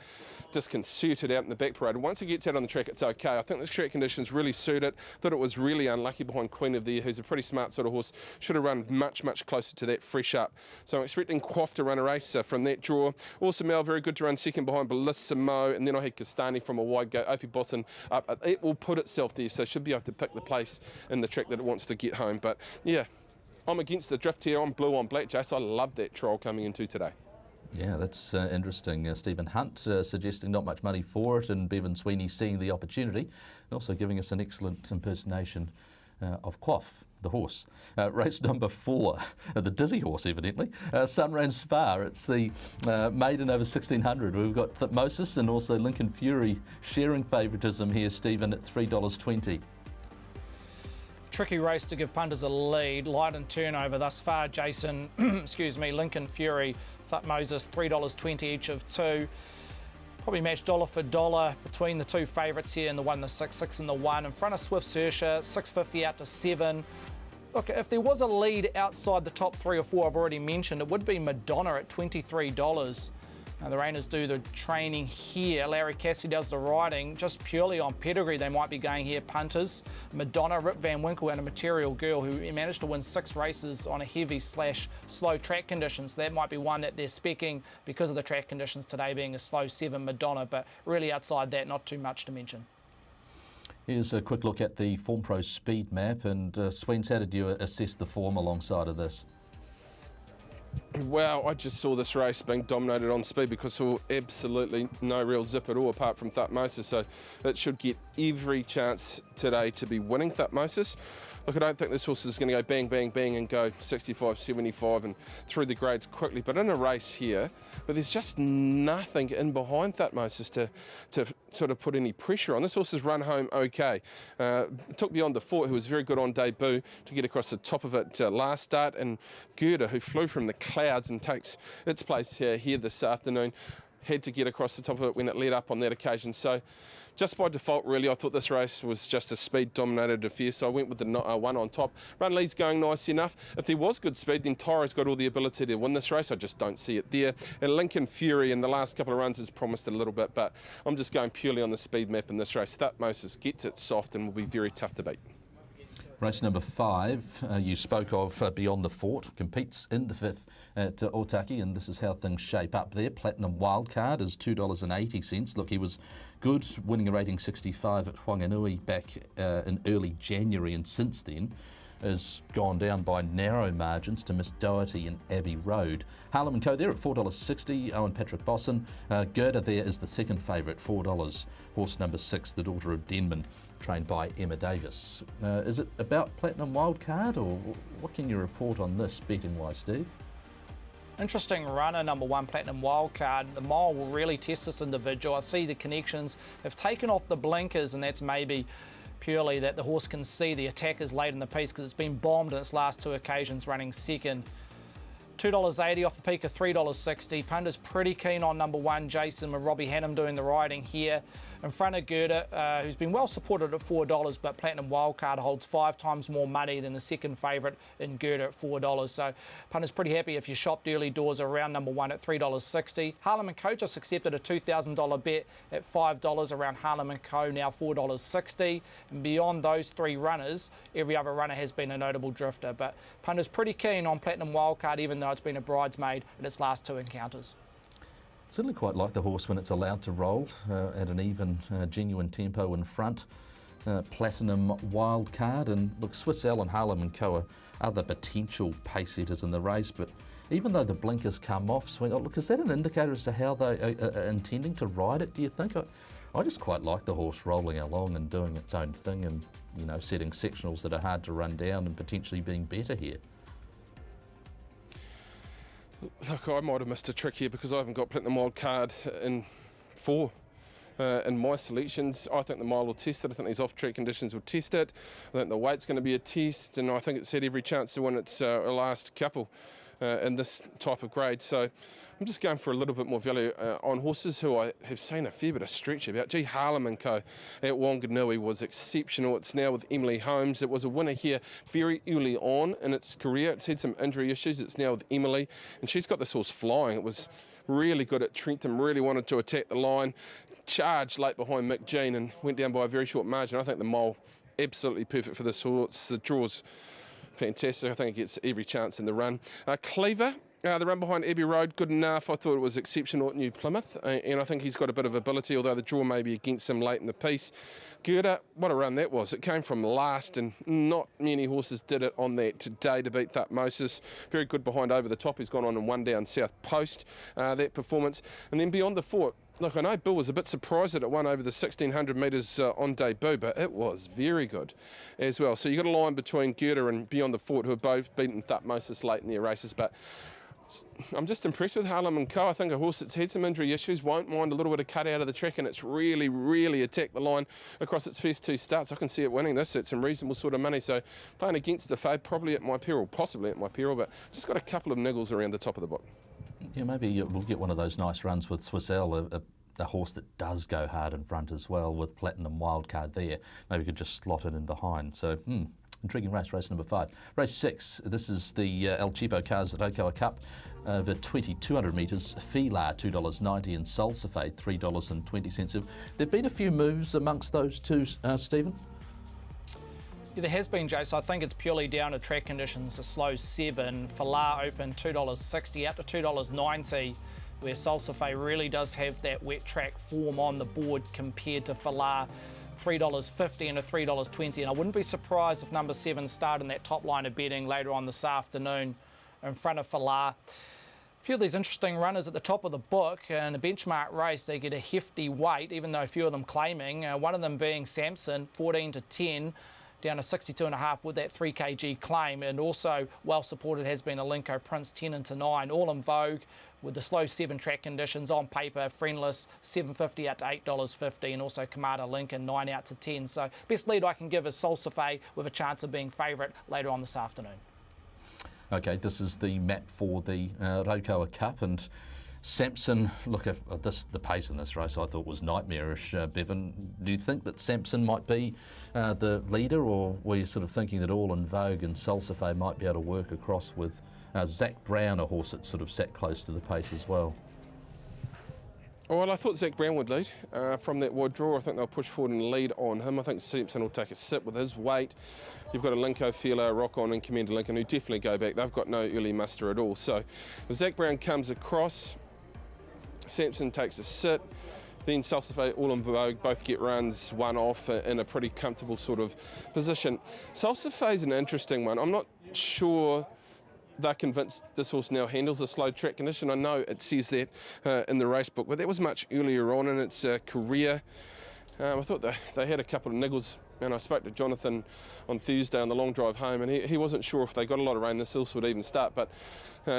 disconcerted out in the back parade. Once it gets out on the track, it's okay. I think the track conditions really suit it. Thought it was really unlucky behind Queen of the Year, who's a pretty smart sort of horse. Should have run much, much closer to that fresh up. So I'm expecting Quaff to run a race from that draw. Also, Mel, very good to run second behind Bellissimo, and then I had Castani from a wide go. Opie Boston up. It will put itself there, so should be able to pick the place in the track that it wants to get home. But yeah, I'm against the drift here. I'm Blue on Black, Jace. I love that trial coming into today. Yeah, that's interesting. Stephen Hunt suggesting not much money for it, and Bevan Sweeney seeing the opportunity, and also giving us an excellent impersonation of Quaff, the horse. Race number 4, the dizzy horse, evidently. Sunran Spa. It's the maiden over 1600. We've got Thutmosis and also Lincoln Fury sharing favouritism here, Stephen, at $3.20. Tricky race to give punters a lead. Light and turnover thus far, Jason. Excuse me, Lincoln Fury, Thutmosis, $3.20 each of 2. Probably matched dollar for dollar between the 2 favourites here and the 1, the 6 and the 1. In front of Swift Sersha, $6.50 out to 7. Look, if there was a lead outside the top 3 or 4 I've already mentioned, it would be Madonna at $23. Now, the Rainers do the training here. Larry Cassidy does the riding. Just purely on pedigree, they might be going here, punters. Madonna, Rip Van Winkle, and a Material Girl who managed to win 6 races on a heavy/slow track conditions. That might be one that they're specking because of the track conditions today being a slow 7 Madonna, but really outside that, not too much to mention. Here's a quick look at the Form Pro speed map, and Sweens, how did you assess the form alongside of this? Well, I just saw this race being dominated on speed because I saw absolutely no real zip at all apart from Thutmosis, so it should get every chance today to be winning Thutmosis. Look, I don't think this horse is going to go bang, bang, bang and go 65, 75 and through the grades quickly, but in a race here, but there's just nothing in behind Thutmosis to sort of put any pressure on. This horse has run home okay. Took beyond the Fort, who was very good on debut, to get across the top of it last start, and Gerda, who flew from the clouds and takes its place here this afternoon. had to get across the top of it when it led up on that occasion. So just by default, really, I thought this race was just a speed-dominated affair, so I went with the one on top. Run lead's going nice enough. If there was good speed, then Tyro's got all the ability to win this race. I just don't see it there. And Lincoln Fury in the last couple of runs has promised a little bit, but I'm just going purely on the speed map in this race. Thutmose gets it soft and will be very tough to beat. Race number 5, you spoke of Beyond the Fort, competes in the 5th at Otaki, and this is how things shape up there. Platinum Wildcard is $2.80. Look, he was good, winning a rating 65 at Whanganui back in early January, and since then has gone down by narrow margins to Miss Doherty and Abbey Road. Harlem & Co there at $4.60, Owen Patrick Bosson. Gerda there is the second favourite, $4. Horse number 6, the Daughter of Denman, trained by Emma Davis. Is it about Platinum Wildcard, or what can you report on this betting-wise, Steve? Interesting runner, number 1, Platinum Wildcard. The mile will really test this individual. I see the connections have taken off the blinkers, and that's maybe purely that the horse can see the attackers late in the piece because it's been bombed in its last 2 occasions running second. $2.80 off a peak of $3.60. Punters pretty keen on number 1, Jason, with Robbie Hannum doing the riding here. In front of Gerda, who's been well supported at $4, but Platinum Wildcard holds 5 times more money than the second favourite in Gerda at $4. So Punters pretty happy if you shopped early doors around number 1 at $3.60. Harlem & Co just accepted a $2,000 bet at $5 around Harlem & Co, now $4.60. And beyond those 3 runners, every other runner has been a notable drifter. But Punters pretty keen on Platinum Wildcard, even though it's been a bridesmaid in its last 2 encounters. Certainly quite like the horse when it's allowed to roll at an even, genuine tempo in front. Platinum Wildcard, and look, Swiss L and Harlem & Co are other potential pace setters in the race, but even though the blinkers come off, look, is that an indicator as to how they are intending to ride it, do you think? I just quite like the horse rolling along and doing its own thing, and, you know, setting sectionals that are hard to run down and potentially being better here. Look, I might have missed a trick here because I haven't got Platinum Wildcard in 4 in my selections. I think the mile will test it. I think these off-track conditions will test it. I think the weight's going to be a test, and I think it's had every chance to win its last couple in this type of grade. So I'm just going for a little bit more value on horses who I have seen a fair bit of stretch about. Gee, Harlem & Co at Wanganui was exceptional. It's now with Emily Holmes. It was a winner here very early on in its career. It's had some injury issues. It's now with Emily, and she's got this horse flying. It was really good at Trentham, really wanted to attack the line, charged late behind Mick Jean and went down by a very short margin. I think the mile absolutely perfect for this horse. The draw's fantastic. I think it gets every chance in the run. Cleaver, the run behind Abbey Road, good enough. I thought it was exceptional at New Plymouth, and I think he's got a bit of ability, although the draw may be against him late in the piece. Gerda, what a run that was. It came from last, and not many horses did it on that today to beat Thutmose. Very good behind Over the Top. He's gone on and 1 down South Post, that performance. And then Beyond the Fort. Look, I know Bill was a bit surprised that it won over the 1,600 metres on debut, but it was very good as well. So you've got a line between Gerda and Beyond the Fort, who have both beaten Thutmose late in their races, but I'm just impressed with Harlem & Co. I think a horse that's had some injury issues won't mind a little bit of cut out of the track, and it's really, really attacked the line across its first 2 starts. I can see it winning this at some reasonable sort of money, so playing against the fade, probably at my peril, possibly at my peril, but just got a couple of niggles around the top of the book. Yeah, maybe we'll get one of those nice runs with Swiss L, a horse that does go hard in front as well, with Platinum Wildcard there. Maybe we could just slot it in behind. So, intriguing race number 5. Race 6, this is the El Cheapo Cars at Ocoa Cup. Over 2,200 metres, Filar $2.90 and Solsifade $3.20. There've been a few moves amongst those two, Stephen? Yeah, there has been, Jace. I think it's purely down to track conditions. A slow 7. Filar open $2.60 out to $2.90, where Solsifade really does have that wet track form on the board compared to Filar. $3.50 and a $3.20, and I wouldn't be surprised if number 7 started in that top line of betting later on this afternoon in front of Filar. A few of these interesting runners at the top of the book. In a benchmark race, they get a hefty weight, even though a few of them claiming. One of them being Samson, 14-10, down to 62.5 with that 3 kg claim, and also well supported has been Alenko Prince, 10-9, all in vogue with the slow 7 track conditions on paper, friendless, $7.50 out to $8.50, and also Kamada Lincoln, 9 out to 10. So best lead I can give is Solsifade with a chance of being favourite later on this afternoon. Okay, this is the map for the Raukaua Cup, and Samson, look at the pace in this race I thought was nightmarish, Bevan. Do you think that Samson might be the leader, or were you sort of thinking that All in Vogue and Salsafe might be able to work across with Zach Brown, a horse that sort of sat close to the pace as well? Well, I thought Zach Brown would lead from that wide draw. I think they'll push forward and lead on him. I think Simpson will take a sit with his weight. You've got a Linko, Filo, Rock On and Commander Lincoln who definitely go back. They've got no early muster at all. So if Zach Brown comes across, Sampson takes a sit, then Salsafe, All in Vogue, both get runs, one off in a pretty comfortable sort of position. Salsafe is an interesting one. I'm not sure they're convinced this horse now handles a slow track condition. I know it says that in the race book, but that was much earlier on in its career. I thought they had a couple of niggles, and I spoke to Jonathan on Thursday on the long drive home, and he wasn't sure if they got a lot of rain this horse would even start, but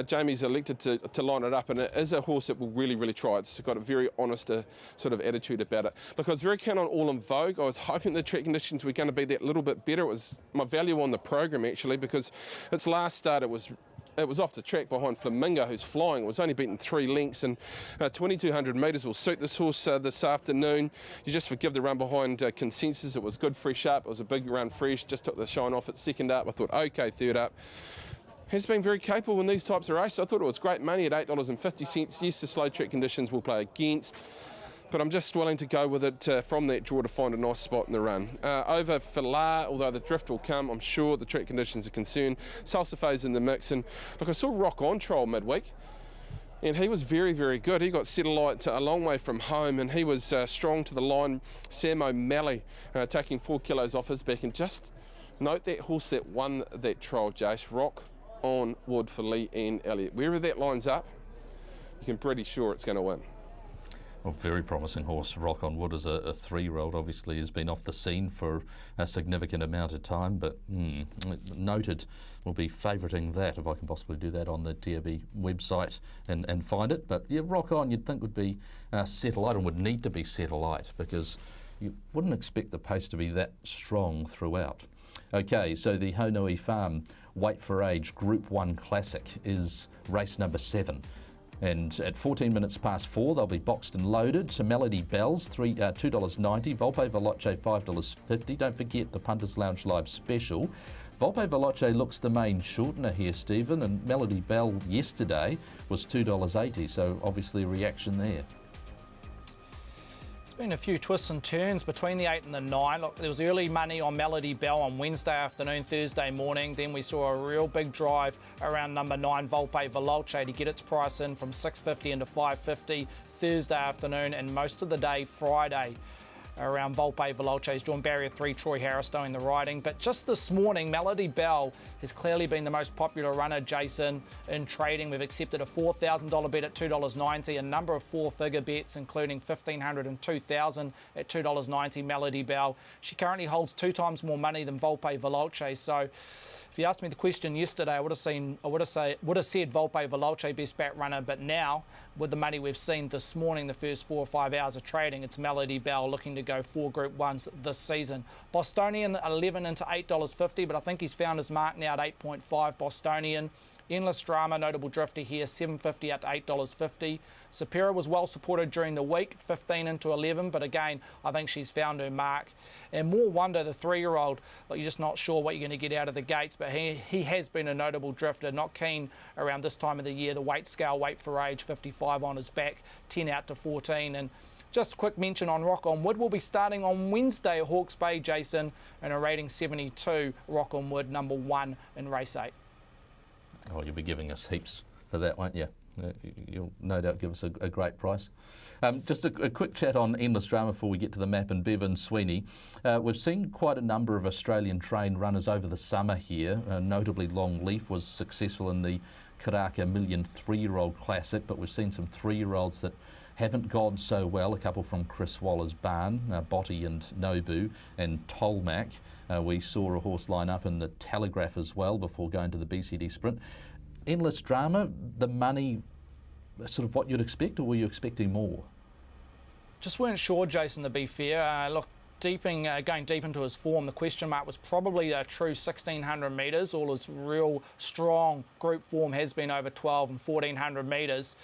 Jamie's elected to line it up, and it is a horse that will really, really try. It's got a very honest sort of attitude about it. Look, I was very keen on All in Vogue. I was hoping the track conditions were going to be that little bit better. It was my value on the program, actually, because its last start it was off the track behind Flamingo, who's flying. It was only beaten 3 lengths, and 2,200 metres will suit this horse this afternoon. You just forgive the run behind Consensus. It was good, fresh up. It was a big run, fresh. Just took the shine off at second up. I thought, okay, third up. Has been very capable in these types of races. I thought it was great money at $8.50. Yes, the slow track conditions will play against, but I'm just willing to go with it from that draw to find a nice spot in the run. Over Falar, although the drift will come, I'm sure the track conditions are concerned. Salsafe's in the mix, and look, I saw Rock On trial midweek, and he was very, very good. He got Satellite a long way from home, and he was strong to the line. Sam O'Malley taking 4 kilos off his back, and just note that horse that won that trial, Jace, Rock On Wood for Lee and Elliott. Wherever that lines up, you can pretty sure it's going to win. Well, very promising horse. Rock On Wood is a 3-year-old, obviously has been off the scene for a significant amount of time, but noted we'll be favouriting that, if I can possibly do that on the TRB website and find it. But yeah, Rock On you'd think would be Satellite, and would need to be Satellite, because you wouldn't expect the pace to be that strong throughout. Okay, so the Honui Farm Wait for Age Group 1 Classic is race number 7. And at 14 minutes past 4, they'll be boxed and loaded. So Melody Bells, $2.90. Volpe Veloce, $5.50. Don't forget the Punters Lounge Live special. Volpe Veloce looks the main shortener here, Stephen, and Melody Bell yesterday was $2.80. So obviously a reaction there. Been a few twists and turns between the 8 and the 9. Look, there was early money on Melody Bell on Wednesday afternoon, Thursday morning. Then we saw a real big drive around number 9 Volpe Veloce to get its price in from $6.50 into $5.50 Thursday afternoon, and most of the day Friday around Volpe Veloce's drawn barrier 3 Troy Harris doing the riding. But just this morning, Melody Bell has clearly been the most popular runner, Jason, in trading. We've accepted a $4,000 bet at $2.90, a number of 4-figure bets, including $1,500 and $2,000 at $2.90 Melody Bell. She currently holds 2 times more money than Volpe Veloce. So if you asked me the question yesterday, I would have said Volpe Veloce best back runner, but now with the money we've seen this morning, the first 4 or 5 hours of trading, it's Melody Bell looking to go 4 Group 1s this season. Bostonian 11 into $8.50, but I think he's found his mark now at 8.5. Bostonian. Endless Drama, notable drifter here, $7.50 at $8.50. Sapira was well supported during the week, 15 into 11, but again, I think she's found her mark. And More Wonder, the 3-year-old, you're just not sure what you're going to get out of the gates, but he has been a notable drifter, not keen around this time of the year. The weight scale, Wait for Age, 55 on his back, 10 out to 14. And just a quick mention on Rock On Wood. We'll be starting on Wednesday at Hawke's Bay, Jason, and a rating 72, Rock On Wood, number 1 in race 8. Oh, you'll be giving us heaps for that, won't you? You'll no doubt give us a great price. Just a quick chat on Endless Drama before we get to the map and Bevan Sweeney. We've seen quite a number of Australian trained runners over the summer here. Notably Longleaf was successful in the Karaka Million 3-year-old Classic, but we've seen some 3-year-olds that haven't gone so well. A couple from Chris Waller's barn, Botti and Nobu and Tolmac. We saw a horse line up in the Telegraph as well before going to the BCD Sprint. Endless Drama, the money, sort of what you'd expect, or were you expecting more? Just weren't sure, Jason, to be fair. Look, going deep into his form, the question mark was probably a true 1,600 metres. All his real strong group form has been over 12 and 1,400 metres.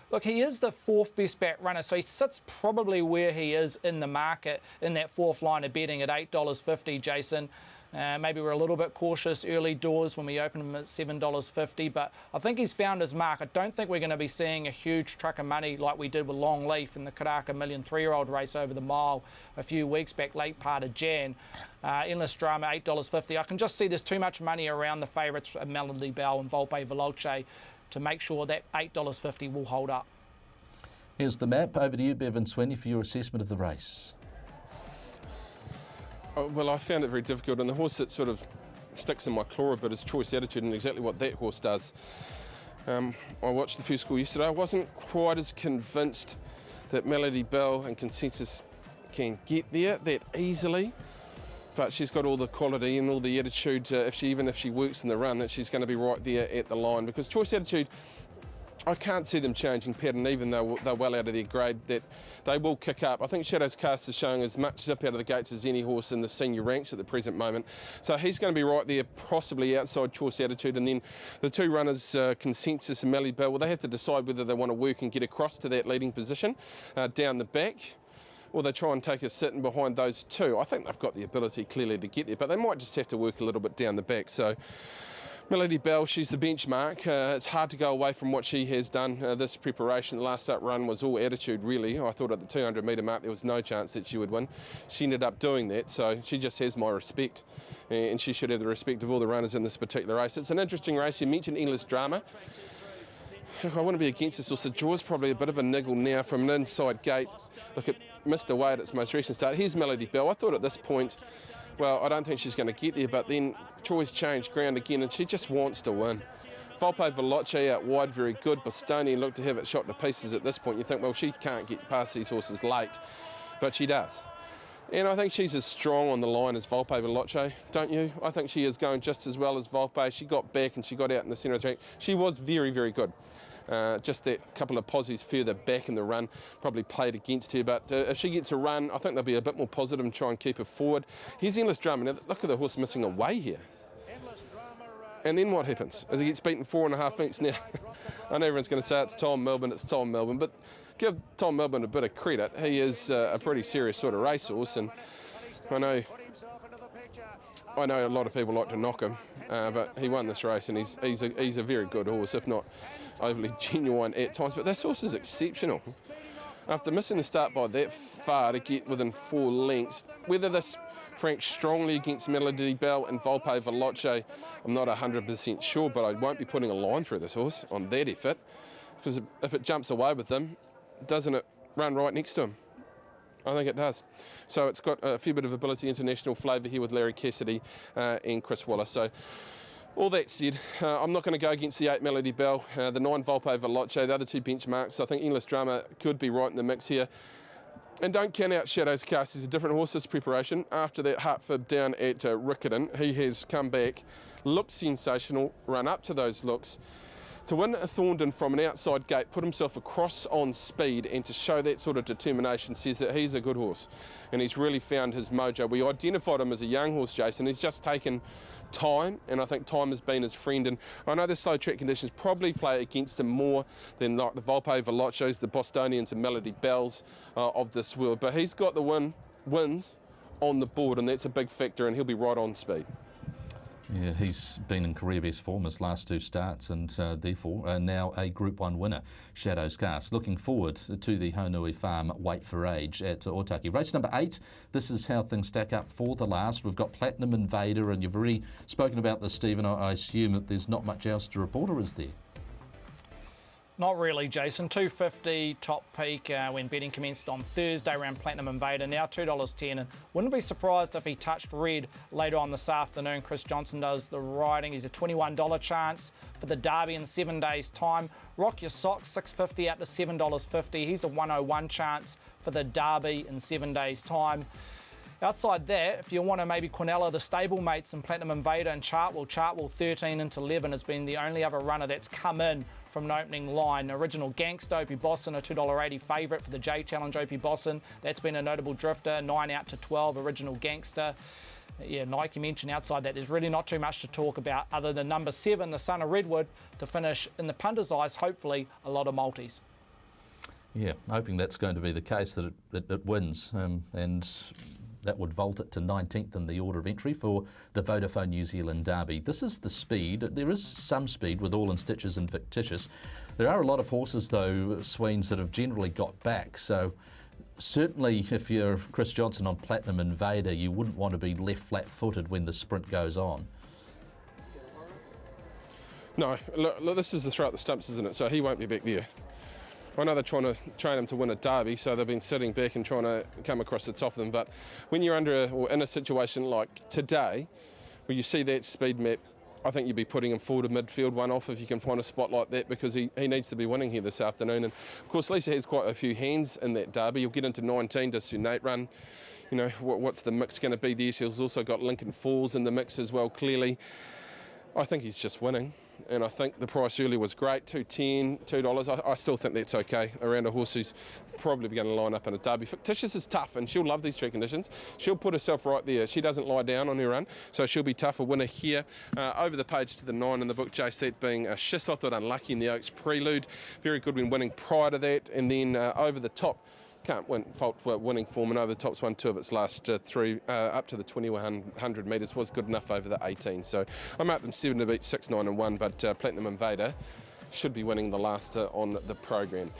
Look, he is the 4th best back runner, so he sits probably where he is in the market, in that 4th line of betting at $8.50, Jason. Maybe we're a little bit cautious early doors when we open him at $7.50, but I think he's found his mark. I don't think we're going to be seeing a huge truck of money like we did with Longleaf in the Karaka Million 3-year-old race over the mile a few weeks back, late part of Jan. Endless Drama, $8.50. I can just see there's too much money around the favourites, Melody Bell and Volpe Veloce, to make sure that $8.50 will hold up. Here's the map. Over to you, Bevan Sweeney, for your assessment of the race. Oh, well, I found it very difficult, and the horse that sort of sticks in my claw a bit is Choice Attitude, and exactly what that horse does. I watched the first school yesterday. I wasn't quite as convinced that Melody Bell and Consensus can get there that easily, but she's got all the quality and all the attitude, even if she works in the run, that she's going to be right there at the line, because Choice Attitude, I can't see them changing pattern, even though they're well out of their grade, that they will kick up. I think Shadow's Cast is showing as much zip out of the gates as any horse in the senior ranks at the present moment. So he's going to be right there, possibly outside Choice Attitude. And then the two runners, Consensus and Melody Bell, well, they have to decide whether they want to work and get across to that leading position down the back, or they try and take a sit in behind those two. I think they've got the ability clearly to get there, but they might just have to work a little bit down the back. So Melody Bell, she's the benchmark. It's hard to go away from what she has done this preparation. The last up run was all attitude, really. I thought at the 200 metre mark there was no chance that she would win. She ended up doing that, so she just has my respect, and she should have the respect of all the runners in this particular race. It's an interesting race. You mentioned Endless Drama. I want to be against this horse. The draw's probably a bit of a niggle now from an inside gate. Look, it missed away at its most recent start. Here's Melody Bell. I thought at this point, well, I don't think she's going to get there, but then Troy's changed ground again, and she just wants to win. Volpe Veloce out wide, very good. Bostonian looked to have it shot to pieces at this point. You think, well, she can't get past these horses late, but she does. And I think she's as strong on the line as Volpe Veloce, don't you? I think she is going just as well as Volpe. She got back and she got out in the centre of the track. She was very, very good. Just that couple of posies further back in the run probably played against her, but if she gets a run, I think they'll be a bit more positive and try and keep her forward. Here's Endless Drama. Now, look at the horse missing away here. And then what happens? As he gets beaten 4.5 lengths now. I know everyone's going to say it's Tom Melbourne, but give Tom Melbourne a bit of credit. He is a pretty serious sort of racehorse, and I know a lot of people like to knock him, but he won this race, and he's a very good horse, if not overly genuine at times. But this horse is exceptional. After missing the start by that far to get within 4 lengths, whether this franks strongly against Melody Bell and Volpe Veloce, I'm not 100% sure, but I won't be putting a line through this horse on that effort, because if it jumps away with them, doesn't it run right next to him? I think it does. So it's got a few bit of ability, international flavour here with Larry Cassidy and Chris Waller. So all that said, I'm not going to go against the 8 Melody Bell, the 9 Volpe Veloce, the other 2 benchmarks. I think Endless Drama could be right in the mix here. And don't count out Shadow's Cast. He's a different horse this preparation. After that heart fib down at Riccarton, he has come back, looked sensational, run up to those looks. To win at Thorndon from an outside gate, put himself across on speed, and to show that sort of determination says that he's a good horse. And he's really found his mojo. We identified him as a young horse, Jason. He's just taken time, and I think time has been his friend. And I know the slow track conditions probably play against him more than like the Volpe Veloces, the Bostonians and Melody Bells of this world. But he's got the wins on the board, and that's a big factor, and he'll be right on speed. Yeah, he's been in career best form his last 2 starts, and therefore now a Group 1 winner, Shadow's Cast. Looking forward to the Honui Farm Wait for Age at Otaki. Race number 8, this is how things stack up for the last. We've got Platinum Invader, and you've already spoken about this, Stephen. I assume that there's not much else to report, or is there? Not really, Jason. $2.50 top peak when betting commenced on Thursday around Platinum Invader, now $2.10. And wouldn't be surprised if he touched red later on this afternoon. Chris Johnson does the riding. He's a $21 chance for the Derby in 7 days' time. Rock Your Socks, $6.50 out to $7.50. He's a 101 chance for the Derby in 7 days' time. Outside that, if you want to maybe Quinella, the stablemates in Platinum Invader and Chartwell 13 into 11 has been the only other runner that's come in from an opening line. Original Gangster, Opie Bosson, a $2.80 favourite for the J Challenge, Opie Bosson. That's been a notable drifter, 9 out to 12, Original Gangster. Yeah, like you mentioned, outside that, there's really not too much to talk about other than number 7, the Son of Redwood, to finish in the punters' eyes, hopefully, a lot of multis. Yeah, hoping that's going to be the case, that it wins, and that would vault it to 19th in the order of entry for the Vodafone New Zealand Derby. This is the speed. There is some speed with All in Stitches and Fictitious. There are a lot of horses, though, Sweens, that have generally got back. So certainly if you're Chris Johnson on Platinum Invader, you wouldn't want to be left flat-footed when the sprint goes on. No, look, this is the throw at the stumps, isn't it? So he won't be back there. I know they're trying to train him to win a derby, so they've been sitting back and trying to come across the top of them. But when you're in a situation like today, where you see that speed map, I think you'd be putting him forward to midfield one off if you can find a spot like that, because he needs to be winning here this afternoon. And of course, Lisa has quite a few hands in that derby. You'll get into 19, does your Nate run? You know, what's the mix going to be there? She's also got Lincoln Falls in the mix as well, clearly. I think he's just winning. And I think the price earlier was great, $2.10, $2. I still think that's okay around a horse who's probably going to line up in a derby. Fictitious is tough, and she'll love these track conditions. She'll put herself right there. She doesn't lie down on her run, so she'll be tough. A winner here. Over the page to the 9 in the book, Jace, that being Shissot Unlucky in the Oaks Prelude. Very good when winning prior to that. And then over the top, can't fault winning form, and over the top's won 2 of its last 3 up to the 2100 metres, was good enough over the 18. So I marked them 7 to beat 6, 9 and 1, but Platinum Invader should be winning the last on the program.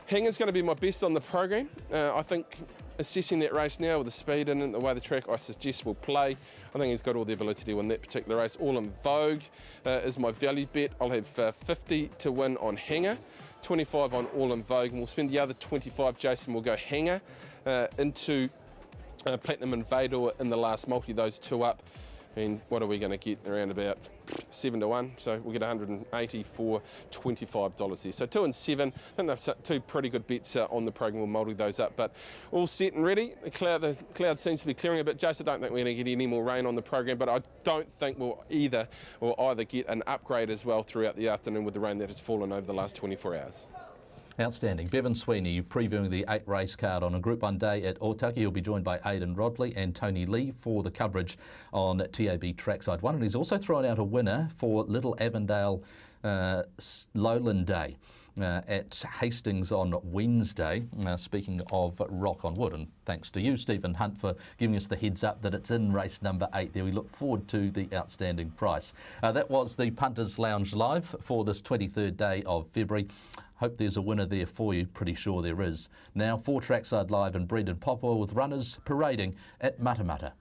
Hanger's going to be my best on the program. I think assessing that race now with the speed and the way the track, I suggest will play. I think he's got all the ability to win that particular race. All in Vogue is my value bet. I'll have 50 to win on Hanger, 25 on All in Vogue, and we'll spend the other 25, Jason, will go Hanger into Platinum Invader in the last multi, those 2 up. And what are we going to get? Around about 7 to 1. So we'll get 180 for $25 there. So 2 and 7. I think that's 2 pretty good bets on the program. We'll multi those up. But all set and ready. The cloud seems to be clearing a bit. Jason, I don't think we're going to get any more rain on the program, but I don't think we'll either get an upgrade as well throughout the afternoon with the rain that has fallen over the last 24 hours. Outstanding. Bevan Sweeney previewing the 8 race card on a Group 1 day at Otaki. He'll be joined by Aidan Rodley and Tony Lee for the coverage on TAB Trackside 1. And he's also thrown out a winner for Little Avondale Lowland Day at Hastings on Wednesday. Speaking of Rock on Wood, and thanks to you, Stephen Hunt, for giving us the heads up that it's in race number 8 there. We look forward to the outstanding price. That was the Punters Lounge Live for this 23rd day of February. Hope there's a winner there for you. Pretty sure there is. Now for Trackside Live and Brendan Popper with runners parading at Matamata.